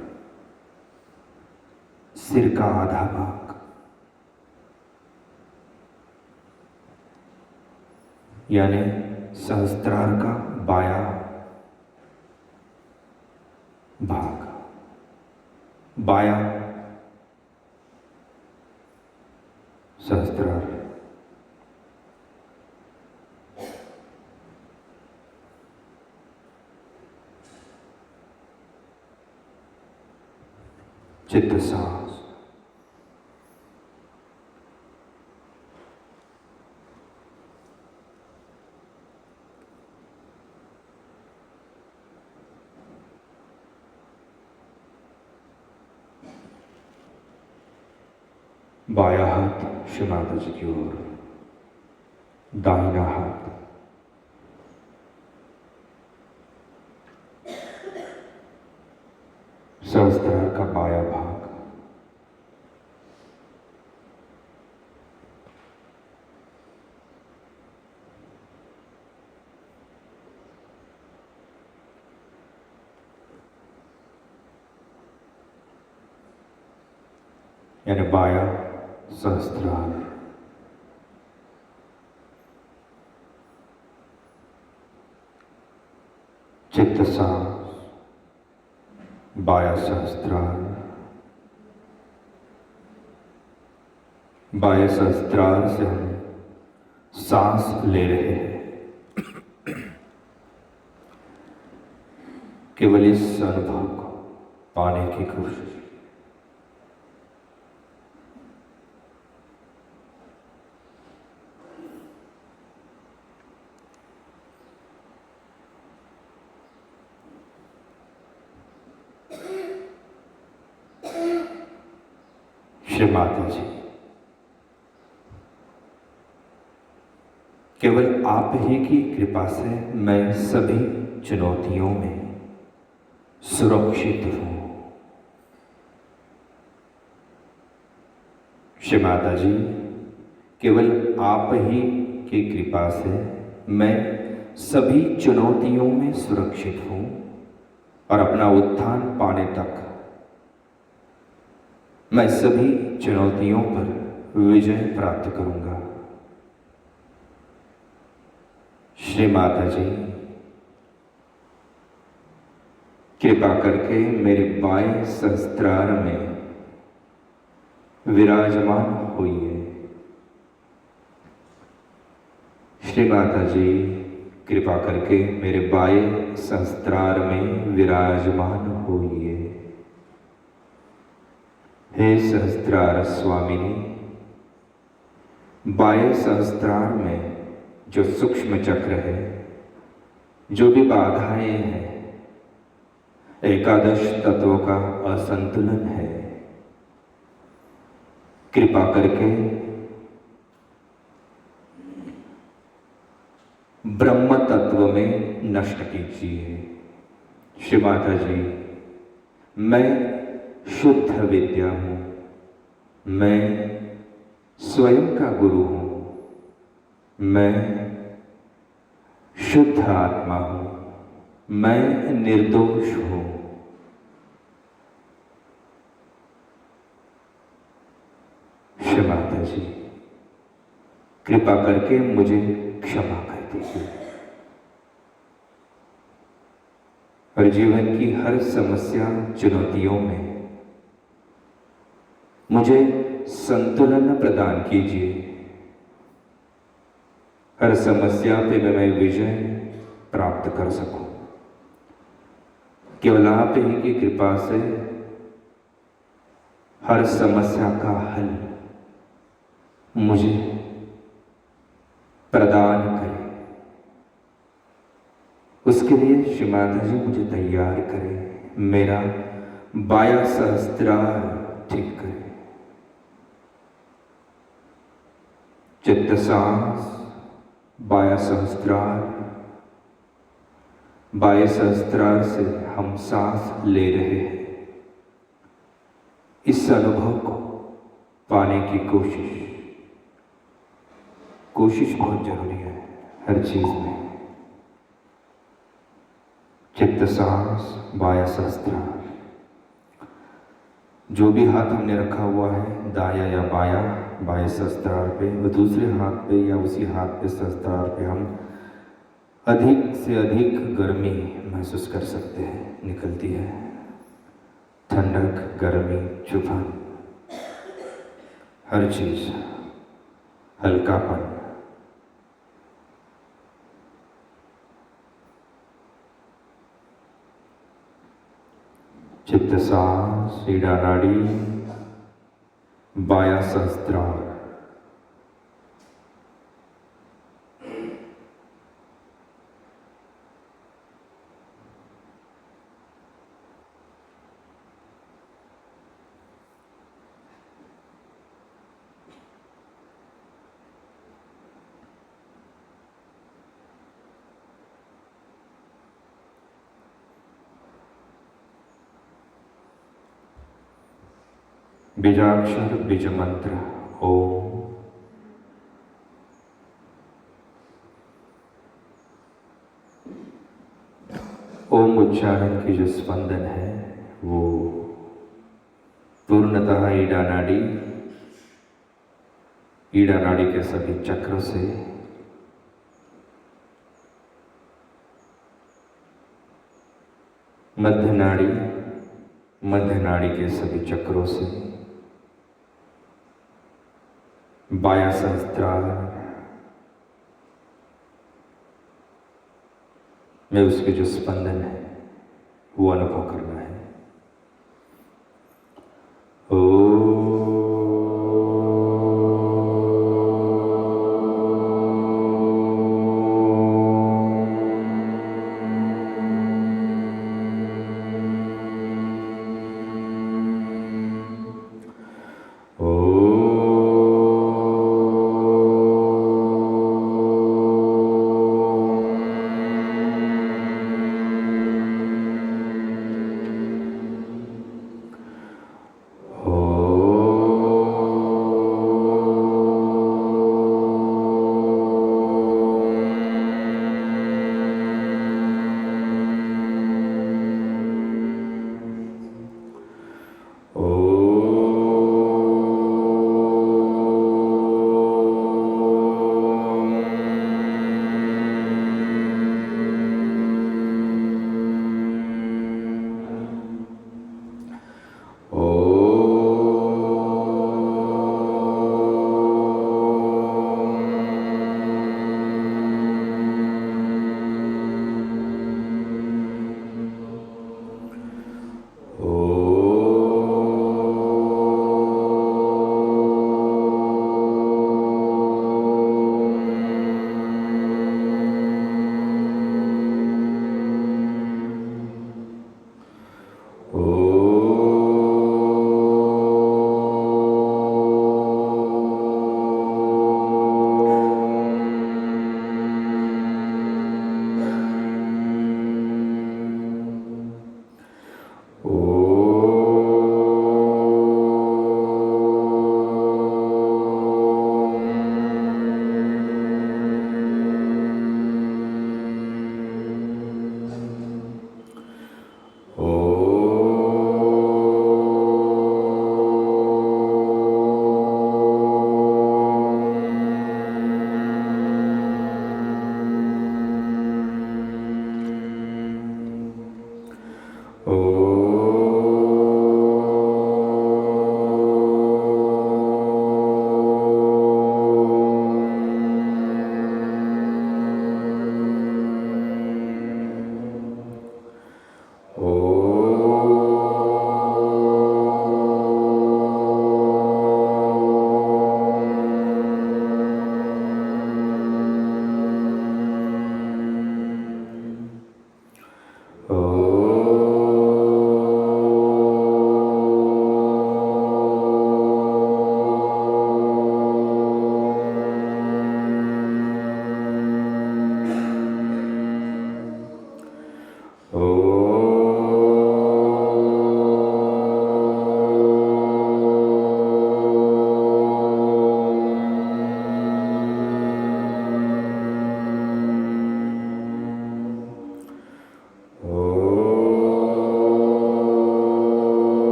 सिर का आधा भाग, यानी सहस्त्रार का बायां भाग, बायां सहस्त्रार। चित्त सांस। बायां हाथ श्री माता जी की ओर, दाहिना हाथ सहस्त्रार का बायां भाग, यानी बायां सहस्त्रार। चित्त सांस, बायां सहस्त्रार। बाएं सहस्त्रार से हम सांस ले रहे हैं। केवल इस अनुभव को पाने की कोशिश। श्री माता जी, केवल आप ही की कृपा से मैं सभी चुनौतियों में सुरक्षित हूं। श्री माता जी, केवल आप ही की कृपा से मैं सभी चुनौतियों में सुरक्षित हूं और अपना उत्थान पाने तक मैं सभी चुनौतियों पर विजय प्राप्त करूंगा। श्री माता जी, कृपा करके मेरे बाएं सहस्त्रार में विराजमान होइए। श्री माता जी, कृपा करके मेरे बाएं सहस्त्रार में विराजमान होइए। हे सहस्त्रार स्वामिनी, बाएं सहस्त्रार में जो सूक्ष्म चक्र है, जो भी बाधाएं हैं, एकादश तत्वों का असंतुलन है, कृपा करके ब्रह्म तत्व में नष्ट कीजिए। श्री माता जी, मैं शुद्ध विद्या हूं, मैं स्वयं का गुरु हूं, मैं शुद्ध आत्मा हूं, मैं निर्दोष हूं। माता जी, कृपा करके मुझे क्षमा कर दीजिए और जीवन की हर समस्या चुनौतियों में मुझे संतुलन प्रदान कीजिए। हर समस्या पे मैं विजय प्राप्त कर सकूं। केवल आप ही की कृपा से हर समस्या का हल मुझे प्रदान करें। उसके लिए श्री माता जी मुझे तैयार करें, मेरा बाया सहस्त्रार ठीक करें। चित्त सांस, बाया सहस्त्रार, बाह्य सहस्त्रार से हम सांस ले रहे हैं। इस अनुभव को पाने की कोशिश बहुत जरूरी है हर चीज में। चित्त सांस, बाह्य सहस्त्रार, जो भी हाथ हमने रखा हुआ है दाया या बाया बाह्य सहस्त्रार पे, और दूसरे हाथ पे या उसी हाथ पे सहस्त्रार पे हम अधिक से अधिक गर्मी महसूस कर सकते हैं। निकलती है ठंडक, गर्मी, चुभन, हर चीज, हल्कापन। चित्त सांस, ईड़ा नाड़ी, बाया सहस्त्रार। बीजाक्षर बीज मंत्र ओम। ओम उच्चारण की जो स्पंदन है वो पूर्णतः ईड़ा नाड़ी के सभी चक्रों से मध्य नाड़ी के सभी चक्रों से बाया सहस्त्रार में उसके जो स्पंदन है वो अनुभव करना है। Oh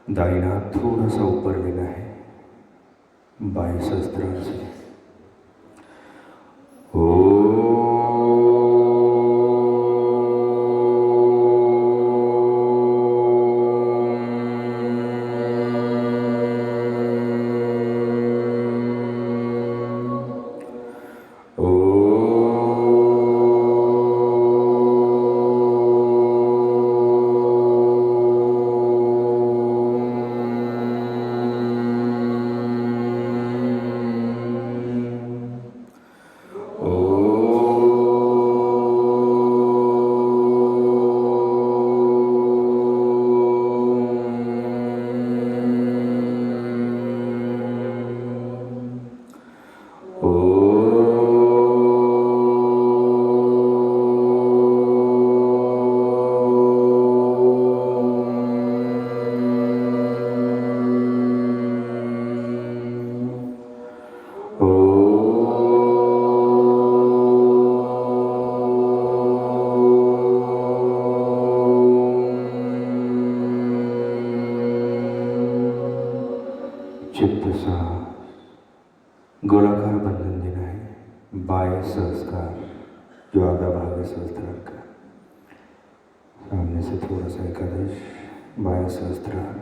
दाहिना हाथ थोड़ा सा ऊपर लेना है, बाएं सहस्त्रार से। गोलाकार बंधन देना है, बाएं सहस्त्रार जो आधा भाग है सहस्त्रार का, सामने से थोड़ा सा एकादश, बाएं सहस्त्रार,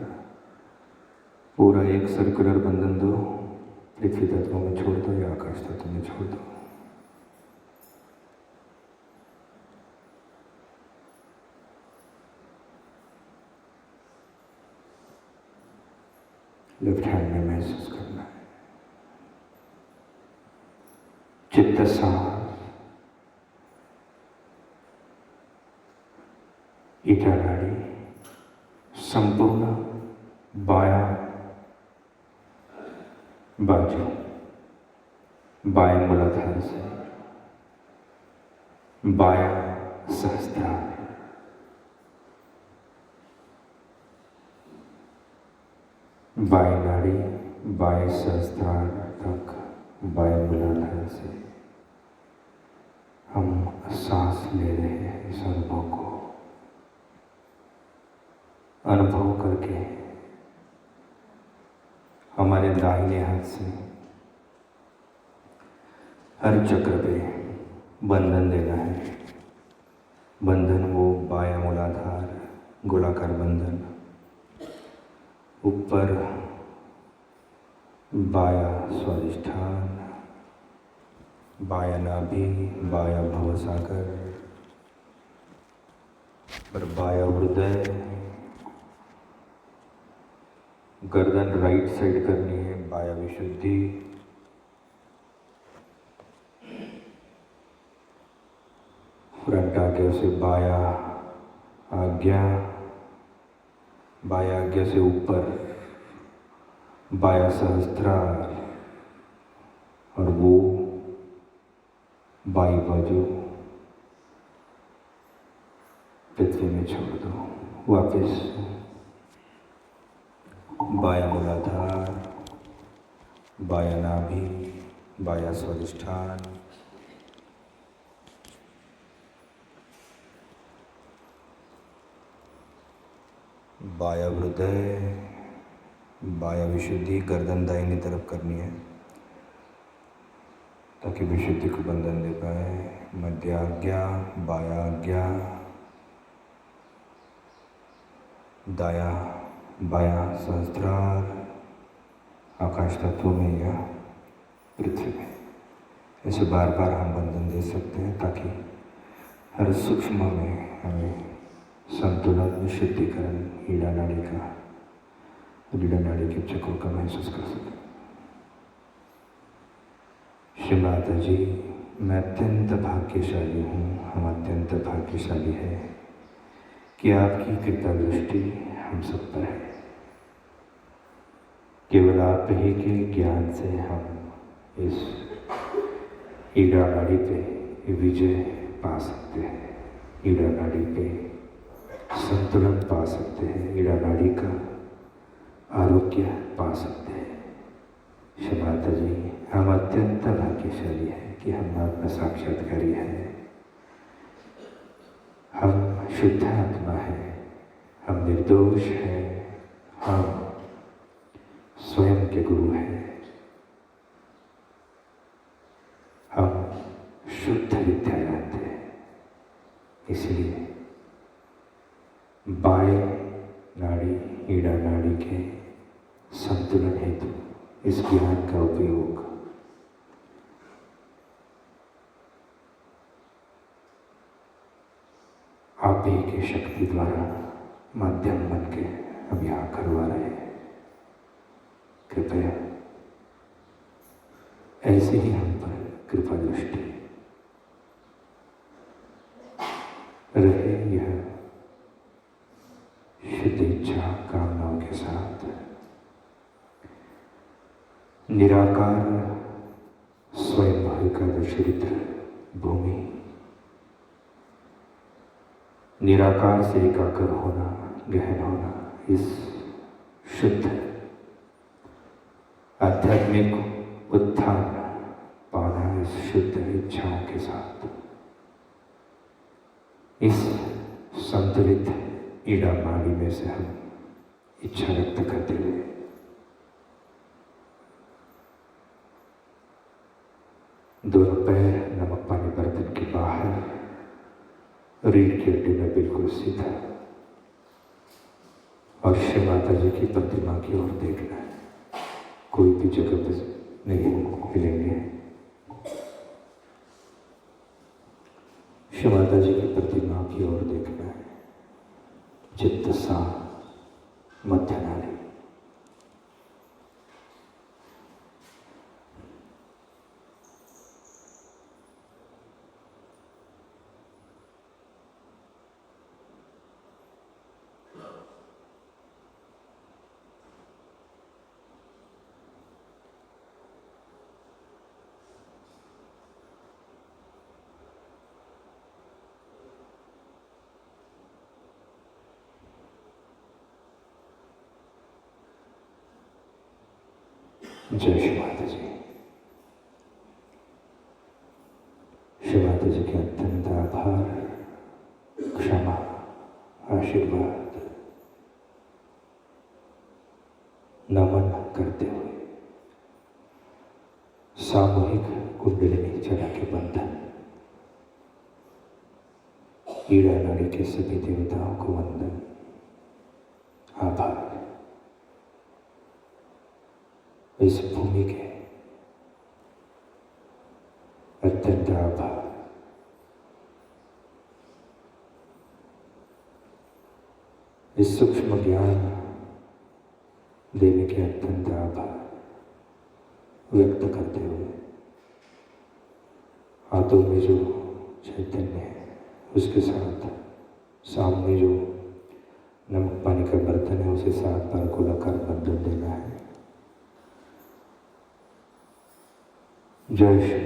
पूरा एक सर्कुलर बंधन दो, पृथ्वी तत्व में छोड़ दो या आकाश तत्व में छोड़ दो। लेफ्ट हैंड में महसूस करना है। चित्त सांस, ईटा नाड़ी संपूर्ण बायां बाजू, बाएं मूलाधार से बायां सहस्त्रार, बाएं नाड़ी बाएं सहस्त्रार तक, बाएं मूलाधार से हम सांस ले रहे हैं। इस अनुभव को अनुभव करके हमारे दाहिने हाथ से हर चक्र पे बंधन देना है। बंधन वो बायां मूलाधार गोलाकार बंधन, ऊपर बायां स्वादिष्ठान, बायां नाभि, बायां भवसागर और बायां हृदय। गर्दन राइट साइड करनी है, बायां विशुद्धि। फ्रंट आज्ञा से बायां आज्ञा, बायां आज्ञा से ऊपर बायां सहस्त्रार और वो बाईं बाजू पृथ्वी में छोड़ दो। वापस बायां मूलाधार, बायां नाभि, बायां स्वादिष्ठान, बायां हृदय, बायां विशुद्धि। गर्दन दाहिनी तरफ करनी है ताकि विशुद्धि को बंधन दे पाए। मध्य आज्ञा, बायां आज्ञा, दायां बायां सहस्त्रार, आकाश तत्व में या पृथ्वी में। ऐसे बार बार हम बंधन दे सकते हैं ताकि हर सूक्ष्म में हमें संतुलन, विशुद्धिकरण, ईड़ा नाड़ी का, ईड़ा नाड़ी के चक्रों का महसूस कर सकें। श्री माता जी, मैं अत्यंत भाग्यशाली हूँ, हम अत्यंत भाग्यशाली है कि आपकी कृपा दृष्टि हम सब पर है। केवल आप ही के ज्ञान से हम इस ईड़ा नाड़ी पे विजय पा सकते हैं, ईड़ा नाड़ी पे संतुलन पा सकते हैं, ईड़ा नाड़ी का आरोग्य पा सकते हैं। श्री माता जी, हम अत्यंत भाग्यशाली हैं कि हम आत्मा साक्षात्कारी हैं, हम शुद्ध आत्मा हैं, हम निर्दोष हैं, हम स्वयं के गुरु हैं। हम शुद्ध विद्या जानते हैं, इसलिए बाएं नाड़ी ईड़ा नाड़ी के संतुलन हेतु इस ज्ञान का उपयोग आप ही की शक्ति द्वारा माध्यम बन के हम यहाँ करवा रहे हैं। कृपया ऐसे ही हम पर कृपा दृष्टि रहे। यह शुद्ध इच्छा कामनाओं के साथ निराकार स्वयं का दशरिद्र भूमि, निराकार से एकाकर होना, गहन होना, इस शुद्ध आध्यात्मिक उत्थान पाना इस शुद्ध इच्छाओं के साथ, इस संतुलित ईड़ा माड़ी में से हम इच्छा व्यक्त करते हुए दोनों पैर नमक पानी बर्तन के बाहर, रीढ़ की हड्डी में बिल्कुल सीधा, और श्री माता जी की प्रतिमा की ओर देखना है। कोई भी जगह पर नहीं हिलेंगे। श्री माता जी की प्रतिमा की ओर देखना है। चित्त सा मध्य नाड़ी, जय श्री माता जी। श्री माता जी के अत्यंत आभार, क्षमा, आशीर्वाद नमन करते हुए सामूहिक कुंडलिनी चढ़ा के बंधन, ईड़ा नाड़ी के सभी देवताओं को वंदन, आभार। इस भूमि के अत्यंत आभार। इस सूक्ष्म ज्ञान देने के अत्यंत आभार व्यक्त करते हुए हाथों में जो चैतन्य है उसके साथ सामने जो नमक पानी का बर्तन है उसे 7 बार गोलाकार बंधन देना है। जय श्री